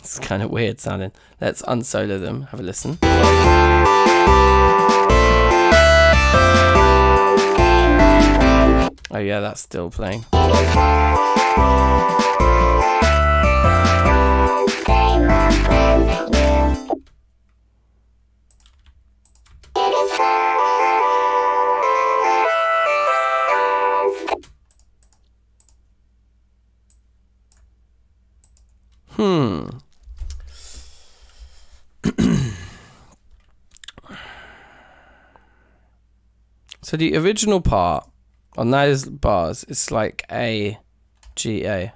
It's kind of weird sounding. Let's unsolo them. Have a listen. Oh yeah, that's still playing. So the original part on those bars is like A, G, A.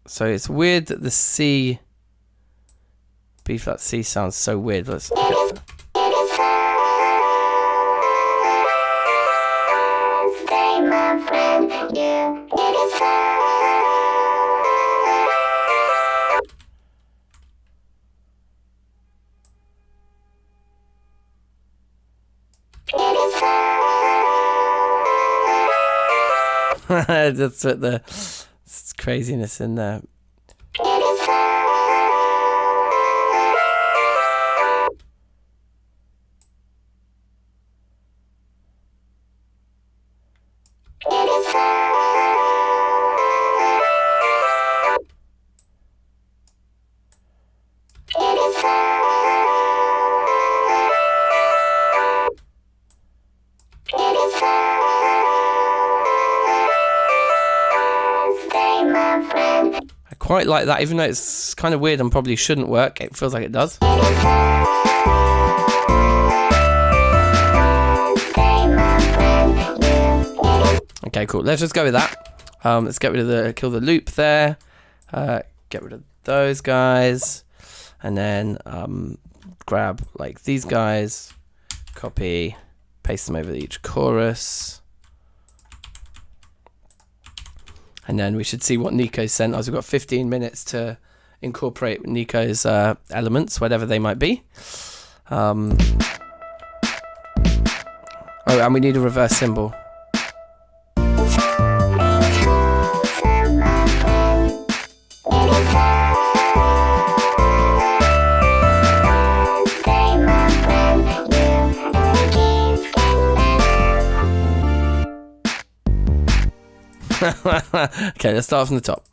So it's weird that the C B flat C sounds so weird. Let's. Thursday, my friend, you. It is That's what the craziness in there. I quite like that, even though it's kind of weird and probably shouldn't work. It feels like it does. Okay, cool. Let's just go with that. Let's get rid of kill the loop there. Get rid of those guys, and then grab like these guys, copy, paste them over each chorus. And then we should see what Nico sent us. We've got 15 minutes to incorporate Nico's elements, whatever they might be. Oh, and we need a reverse cymbal. Okay, let's start from the top.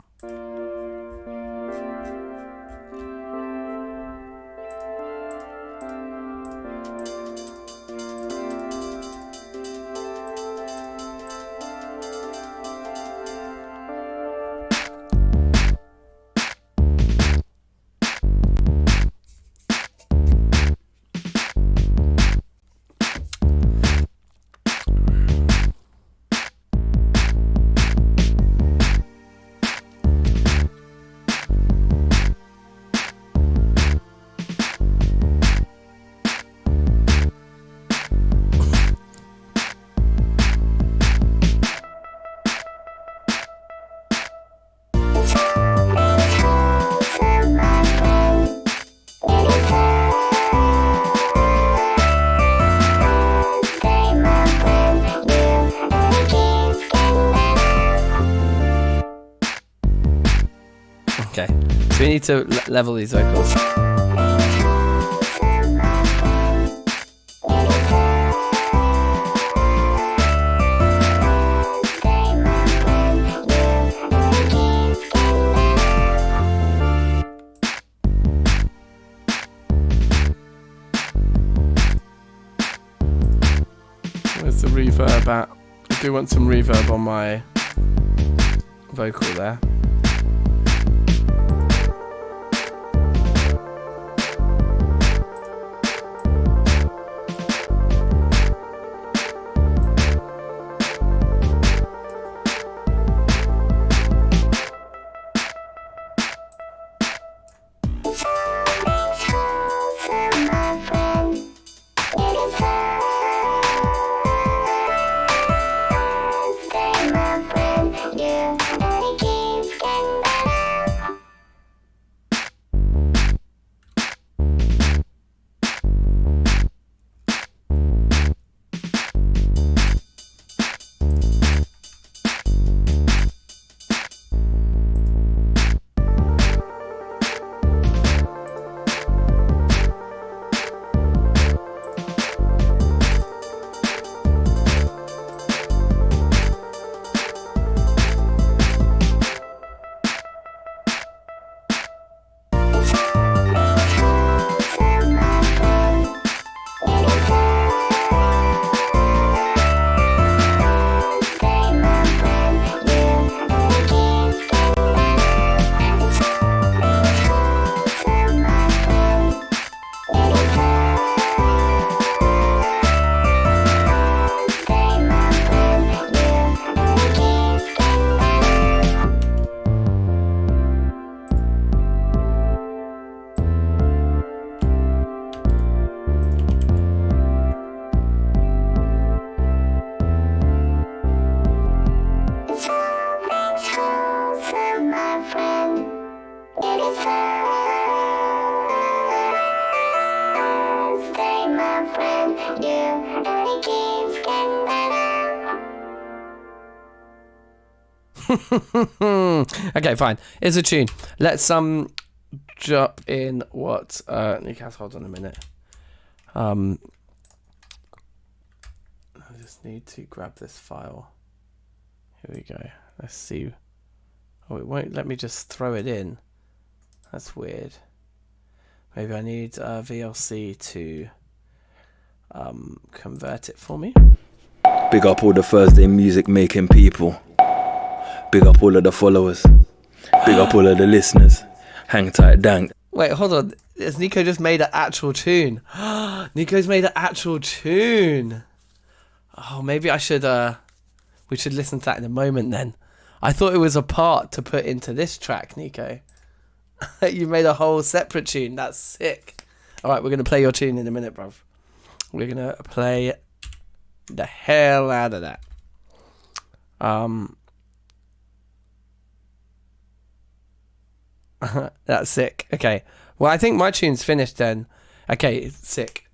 Okay, so we need to level these vocals. Where's the reverb at? I do want some reverb on my vocal there. you only keeps getting better. Okay, fine. It's a tune. Let's drop in what Nico, hold on a minute. I just need to grab this file. Here we go. Let's see. Oh, it won't let me just throw it in. That's weird. Maybe I need VLC to convert it for me. Big up all the Thursday music making people. Big up all of the followers. Big up all of the listeners. Hang tight, Dank. Wait, hold on. Has Nico just made an actual tune? Nico's made an actual tune. Oh, maybe I should we should listen to that in a moment then. I thought it was a part to put into this track, Nico. You made a whole separate tune. That's sick. All right, we're going to play your tune in a minute, bruv. We're going to play the hell out of that. That's sick. Okay. Well, I think my tune's finished then. Okay, sick.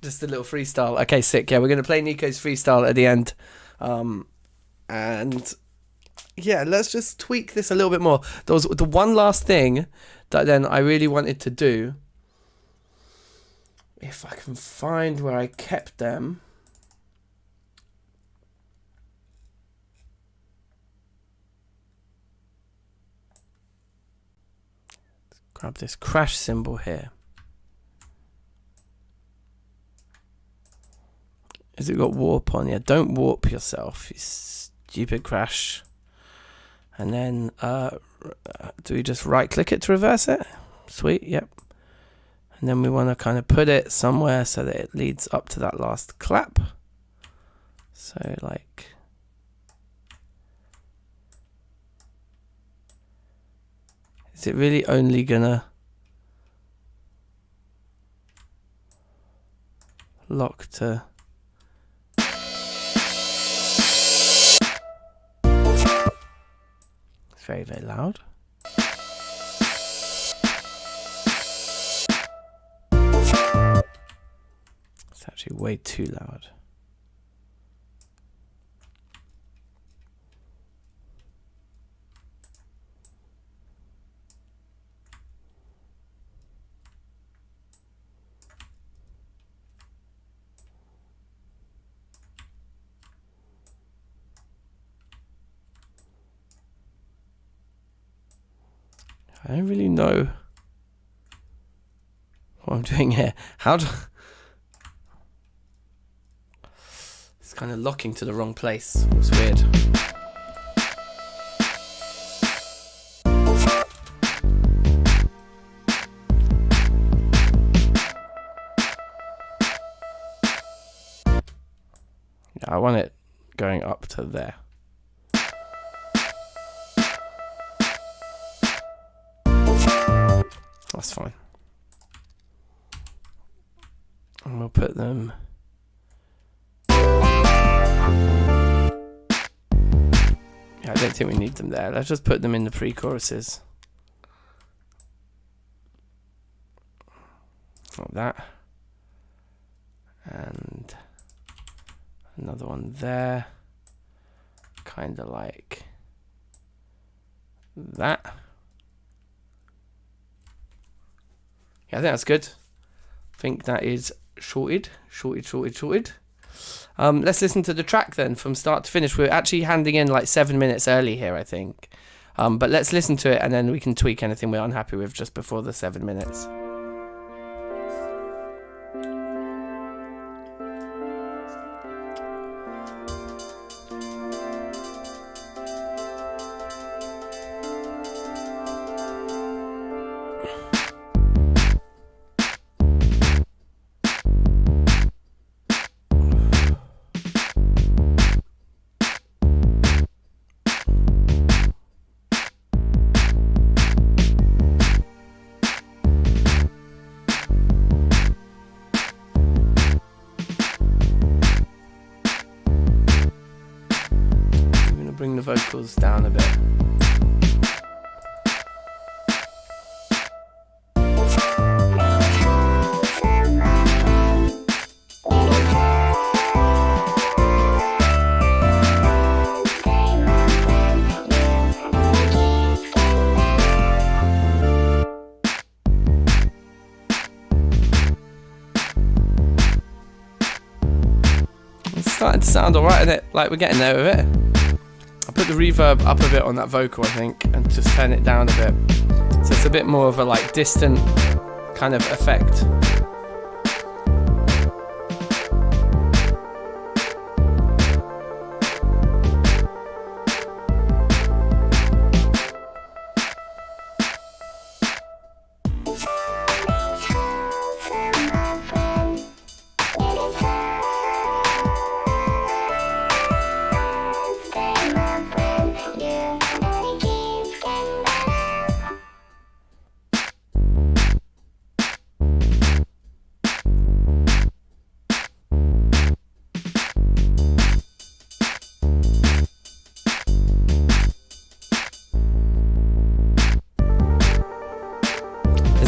Just a little freestyle. Okay, sick. Yeah, we're going to play Nico's freestyle at the end. And yeah, let's just tweak this a little bit more. There was the one last thing that then I really wanted to do. If I can find where I kept them. Let's grab this crash cymbal here. Has it got warp on? Yeah, don't warp yourself, you stupid crash. And then, do we just right click it to reverse it? Sweet, yep. And then we want to kind of put it somewhere so that it leads up to that last clap. So like, is it really only gonna lock to? It's very, very loud. It's actually way too loud. I don't really know what I'm doing here. How do... It's kind of locking to the wrong place. It's weird. Yeah, I want it going up to there. That's fine. And we'll put them... Yeah, I don't think we need them there. Let's just put them in the pre-choruses. Like that. And another one there. Kind of like that. Yeah, I think that's good. I think that is shorted. Let's listen to the track then from start to finish. We're actually handing in like 7 minutes early here, I think. But let's listen to it and then we can tweak anything we're unhappy with just before the 7 minutes. Bring the vocals down a bit. starting to sound alright, isn't it? Like we're getting there with it. I'll put the reverb up a bit on that vocal, I think, and just turn it down a bit. So it's a bit more of a like distant kind of effect.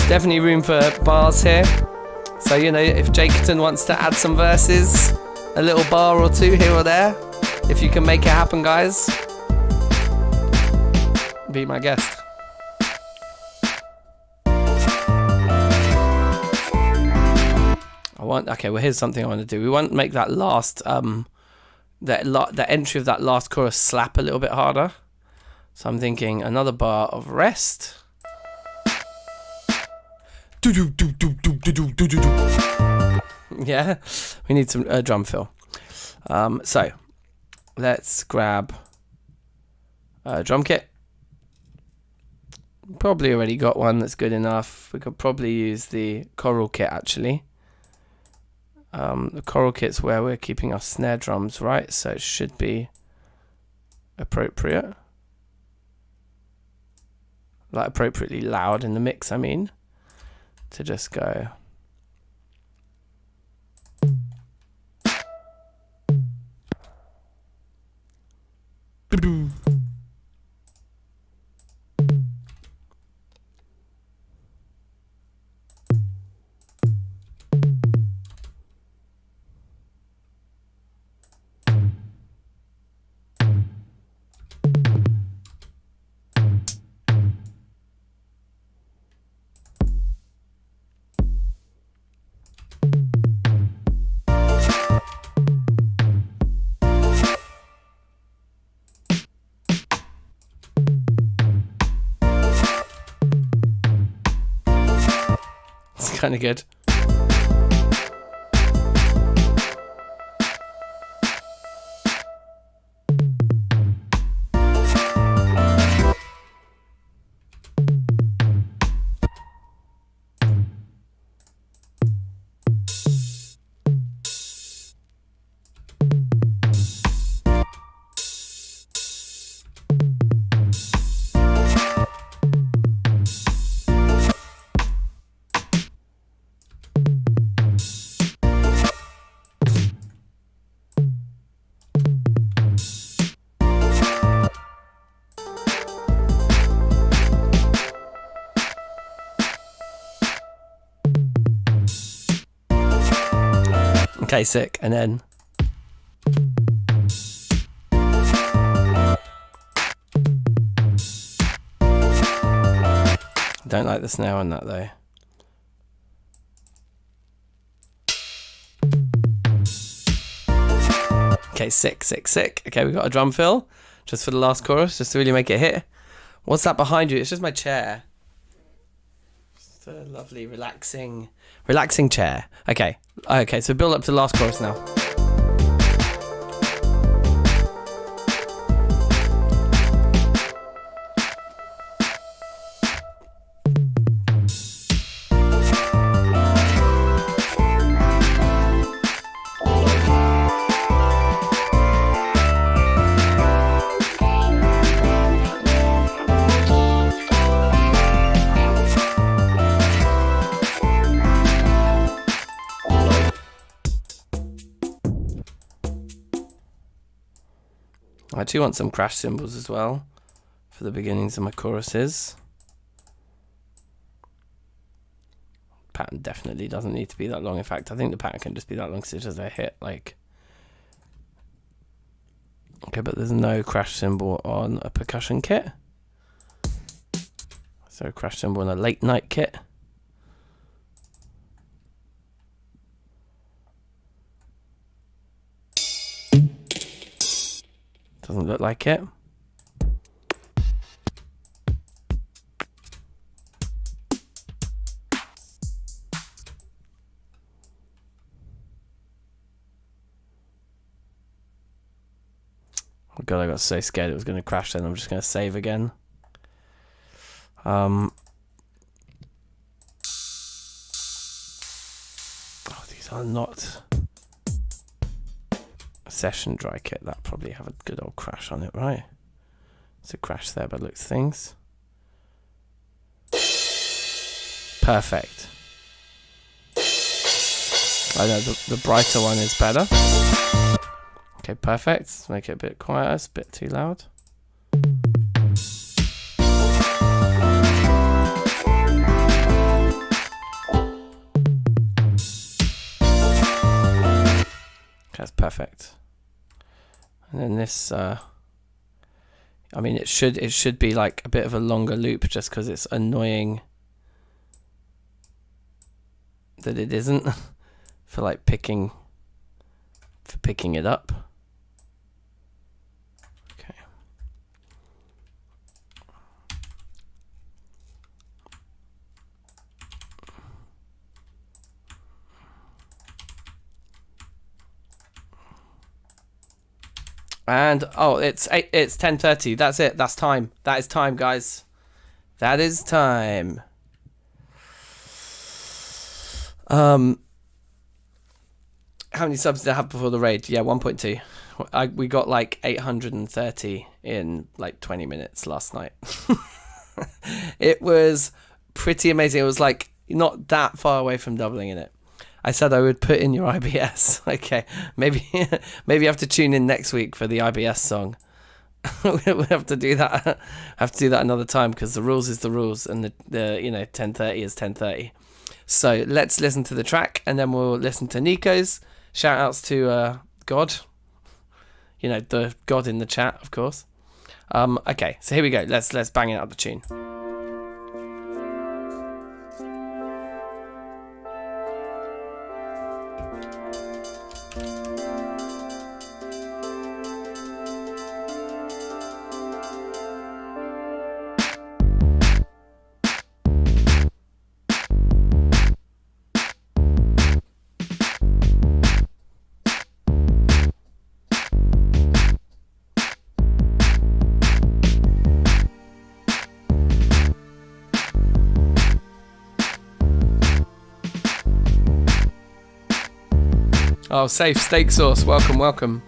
Definitely room for bars here. So, you know, if Jakerton wants to add some verses, a little bar or two here or there, if you can make it happen, guys, be my guest. Okay, well, here's something I want to do. We want to make that last, the entry of that last chorus slap a little bit harder. So I'm thinking another bar of rest. Yeah, we need some drum fill. So let's grab a drum kit. Probably already got one that's good enough. We could probably use the choral kit actually. The choral kit's where we're keeping our snare drums, right? So it should be appropriate. Like appropriately loud in the mix, I mean. To just go. Kind of good. Okay, sick. And then don't like the snare on that though. Okay, sick. Okay, we got a drum fill just for the last chorus, just to really make it hit. What's that behind you? It's just my chair. Just a lovely, relaxing chair. Okay, so build up to the last chorus now. I do want some crash cymbals as well for the beginnings of my choruses. Pattern definitely doesn't need to be that long. In fact, I think the pattern can just be that long because it's just a hit. Like, okay, but there's no crash cymbal on a percussion kit. So crash cymbal on a late night kit. Doesn't look like it. Oh god, I got so scared it was going to crash then. I'm just going to save again. Oh, these are not a session dry kit. That probably have a good old crash on it, right? It's a crash there by the looks of things. Perfect. I know the brighter one is better. Okay, perfect. Let's make it a bit quieter. It's a bit too loud. That's perfect. And then this, I mean, it should be like a bit of a longer loop, just because it's annoying that it isn't for like picking it up. Okay. And oh, it's 10:30. That's it. That's time. That is time, guys. That is time. How many subs did I have before the raid? Yeah, 1.2. We got like 830 in like 20 minutes last night. It was pretty amazing. It was like not that far away from doubling in it. I said I would put in your IBS. Okay, maybe you have to tune in next week for the IBS song. We'll have to do that. Another time, because the rules is the rules, and the 10:30 is 10:30. So let's listen to the track, and then we'll listen to Nico's. Shout outs to God. The God in the chat, of course. Okay, so here we go. Let's bang it out the tune. Oh, safe steak sauce. Welcome.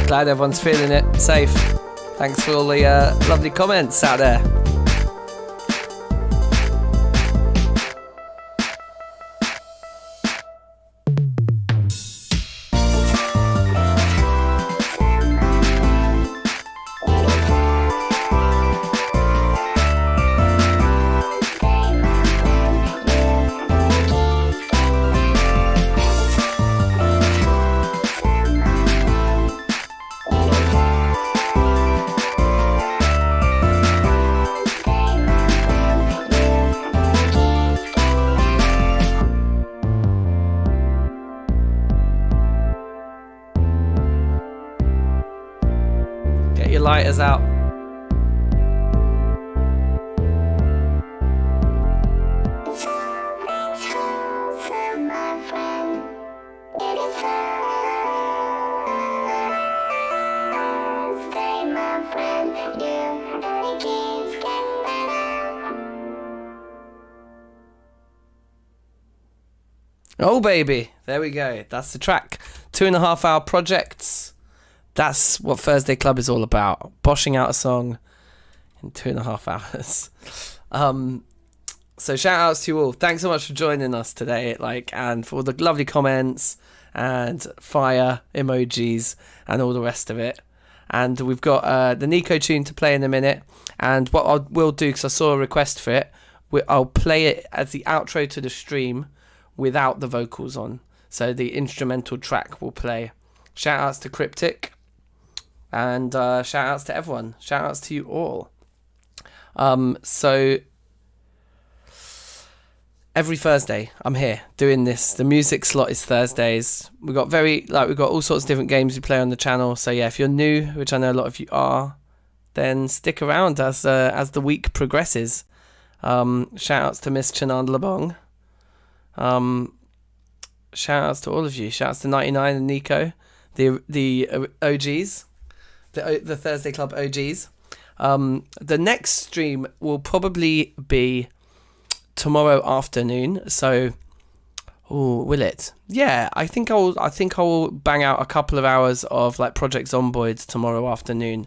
Glad everyone's feeling it. Safe. Thanks for all the lovely comments out there. your lighters out. Oh baby, there we go. That's the track. 2.5 hour projects. That's what Thursday Club is all about. Boshing out a song in 2.5 hours. So shout outs to you all. Thanks so much for joining us today, and for all the lovely comments and fire emojis and all the rest of it. And we've got the Nico tune to play in a minute. And what I will do, because I saw a request for it, I'll play it as the outro to the stream without the vocals on. So the instrumental track will play. Shout outs to Cryptic. And shout outs to everyone. Shout outs to you all. So every Thursday I'm here doing this. The music slot is Thursdays. We've got all sorts of different games we play on the channel. So yeah, if you're new, which I know a lot of you are, then stick around as the week progresses. Shout outs to Miss Chanan Labong. Shout outs to all of you. Shout outs to 99 and Nico, the OGs, the Thursday Club OGs. The next stream will probably be tomorrow afternoon. So, will it? Yeah, I think I will bang out a couple of hours of Project Zomboids tomorrow afternoon.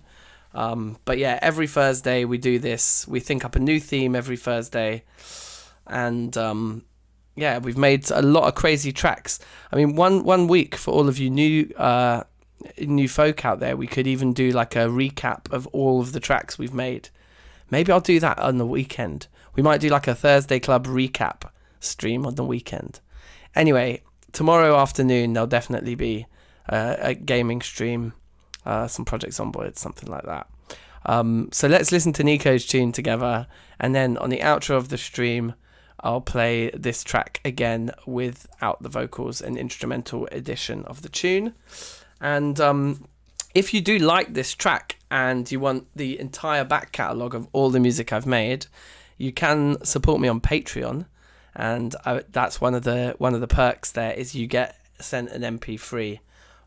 But yeah, every Thursday we do this. We think up a new theme every Thursday, and yeah, we've made a lot of crazy tracks. I mean, one week for all of you new folk out there, we could even do a recap of all of the tracks we've made. Maybe I'll do that on the weekend. We might do a Thursday Club recap stream on the weekend. Anyway, tomorrow afternoon there'll definitely be a gaming stream, some projects on board, something like that. So let's listen to Nico's tune together, and then on the outro of the stream I'll play this track again without the vocals, an instrumental edition of the tune. And if you do like this track and you want the entire back catalogue of all the music I've made, you can support me on Patreon, and that's one of the perks there is you get sent an MP3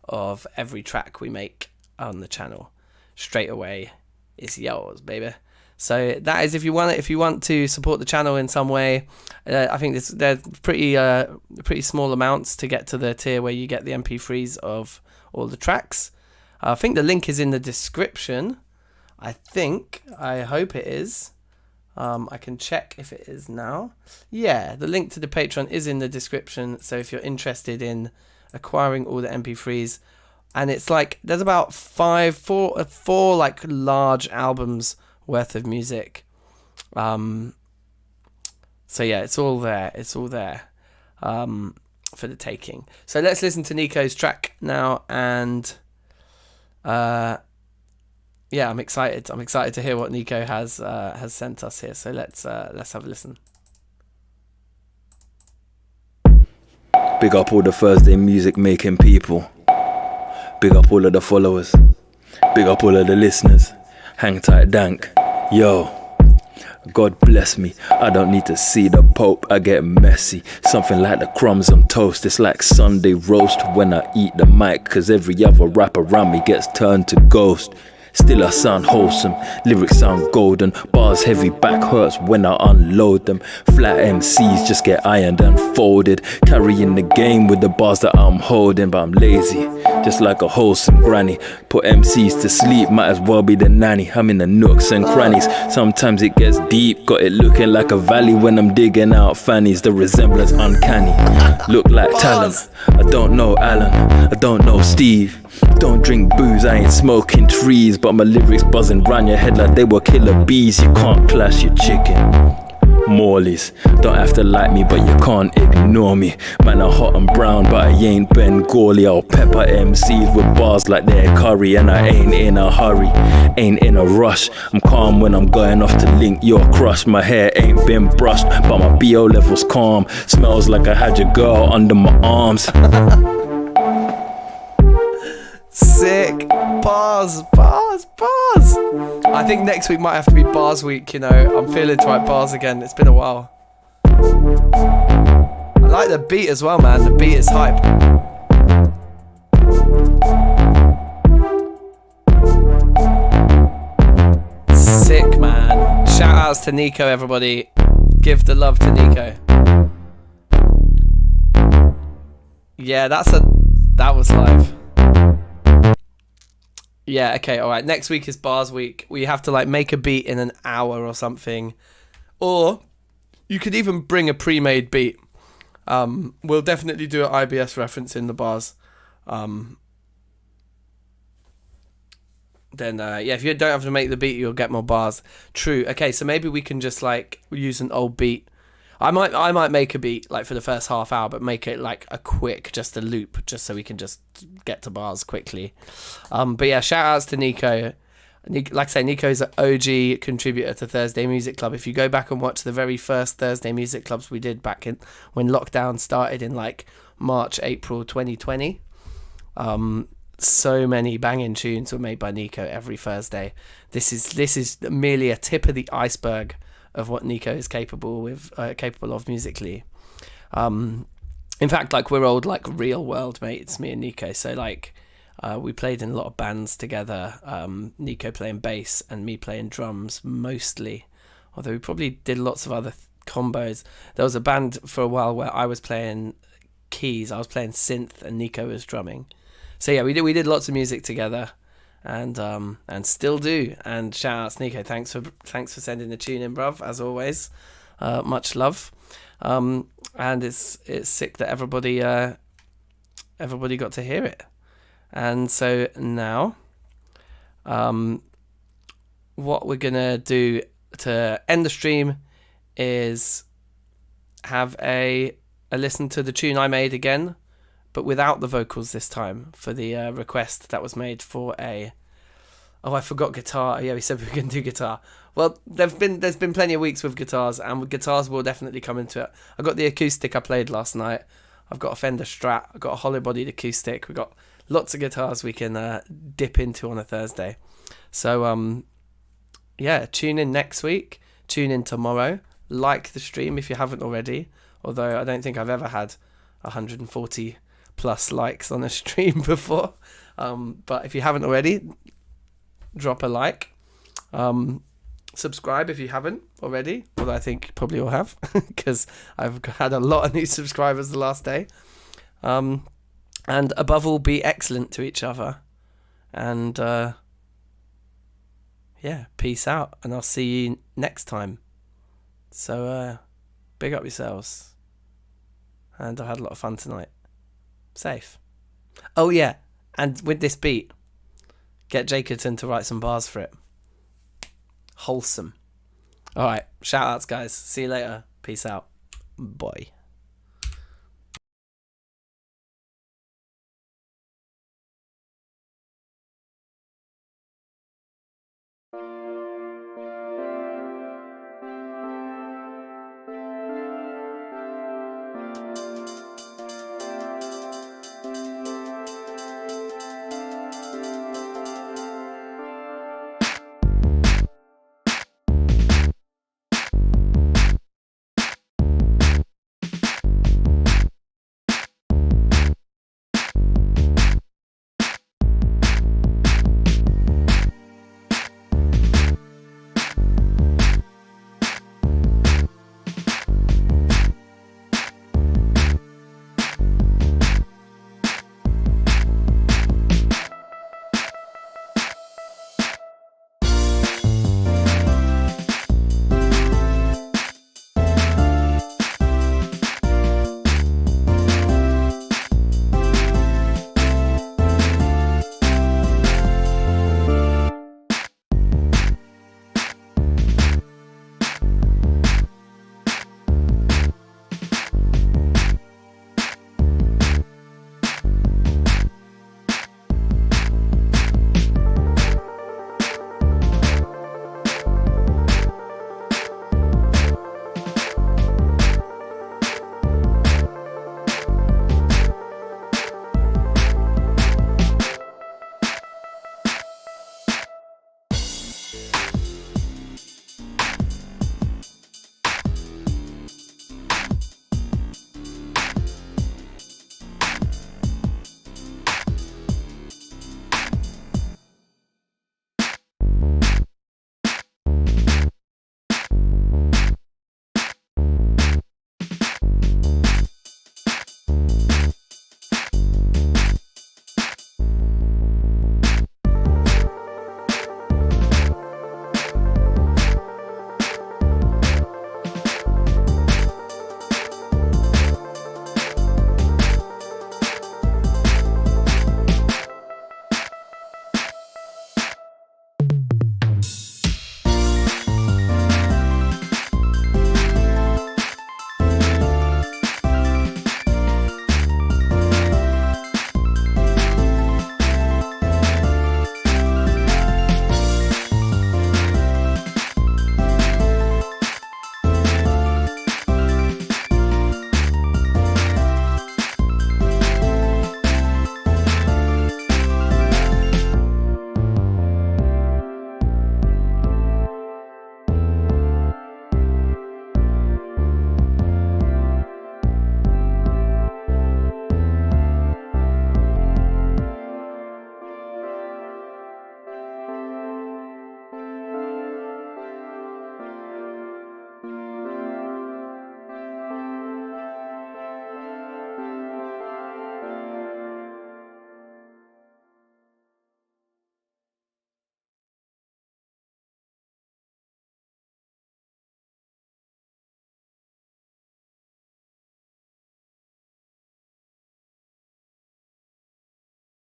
of every track we make on the channel straight away. It's yours, baby. So that is if you want to support the channel in some way. I think they're pretty small amounts to get to the tier where you get the MP3s of all the tracks. I think the link is in the description. I hope it is. I can check if it is now. Yeah, the link to the Patreon is in the description. So if you're interested in acquiring all the MP3s, and it's there's about four large albums worth of music. So yeah, it's all there. For the taking. So let's listen to Nico's track now, and yeah, I'm excited to hear what Nico has sent us here. So let's have a listen. Big up all the Thursday music making people. Big up all of the followers. Big up all of the listeners. Hang tight, Dank. Yo. God bless me, I don't need to see the Pope, I get messy. Something like the crumbs on toast, it's like Sunday roast when I eat the mic, cause every other rapper around me gets turned to ghost. Still I sound wholesome, lyrics sound golden, bars heavy, back hurts when I unload them. Flat MCs just get ironed and folded, carrying the game with the bars that I'm holding. But I'm lazy, just like a wholesome granny. Put MCs to sleep, might as well be the nanny. I'm in the nooks and crannies, sometimes it gets deep. Got it looking like a valley when I'm digging out fannies. The resemblance uncanny, look like talent. I don't know Alan, I don't know Steve. Don't drink booze, I ain't smoking trees, but my lyrics buzzing round your head like they were killer bees. You can't clash your chicken. Morleys, don't have to like me, but you can't ignore me. Man, I'm hot and brown, but I ain't Bengali. I'll pepper MCs with bars like they're curry, and I ain't in a hurry, ain't in a rush. I'm calm when I'm going off to link your crush. My hair ain't been brushed, but my BO level's calm. Smells like I had your girl under my arms. Sick. Bars. I think next week might have to be bars week, you know. I'm feeling to write bars again. It's been a while. I like the beat as well, man. The beat is hype. Sick, man. Shout outs to Nico, everybody. Give the love to Nico. Yeah, that was live. Yeah, okay, alright. Next week is bars week. We have to like make a beat in an hour or something. Or you could even bring a pre-made beat. We'll definitely do an IBS reference in the bars. Then if you don't have to make the beat, you'll get more bars. True. Okay, so maybe we can just like use an old beat. I might make a beat like for the first half hour, but make it like a loop, just so we can just get to bars quickly. But yeah, shout outs to Nico. Like I say, Nico's an OG contributor to Thursday Music Club. If you go back and watch the very first Thursday Music Clubs we did back in when lockdown started in like March, April 2020, so many banging tunes were made by Nico every Thursday. This is merely a tip of the iceberg of what Nico is capable of musically. In fact, like we're old like real world mates, me and Nico. So like we played in a lot of bands together. Nico playing bass and me playing drums mostly. Although we probably did lots of other combos. There was a band for a while where I was playing keys, I was playing synth, and Nico was drumming. So yeah, we did lots of music together. And still do. And shout out to Nico. Thanks for sending the tune in, bruv, as always. Much love. And it's sick that everybody got to hear it. And so now what we're gonna do to end the stream is have a listen to the tune I made again, but without the vocals this time, for the request that was made for a... Oh, I forgot guitar. Yeah, we said we were going to do guitar. Well, there's been plenty of weeks with guitars, and with guitars will definitely come into it. I got the acoustic I played last night. I've got a Fender Strat. I've got a hollow-bodied acoustic. We've got lots of guitars we can dip into on a Thursday. So, yeah, tune in next week. Tune in tomorrow. Like the stream if you haven't already, although I don't think I've ever had 140 plus likes on a stream before, but if you haven't already, drop a like. Subscribe if you haven't already, although I think probably all have, because I've had a lot of new subscribers the last day. And above all, be excellent to each other, and yeah, peace out, and I'll see you next time. So big up yourselves, and I had a lot of fun tonight. Safe. Oh yeah, and with this beat, get Jakerton to write some bars for it. Wholesome. Alright, shout outs guys. See you later. Peace out. Bye.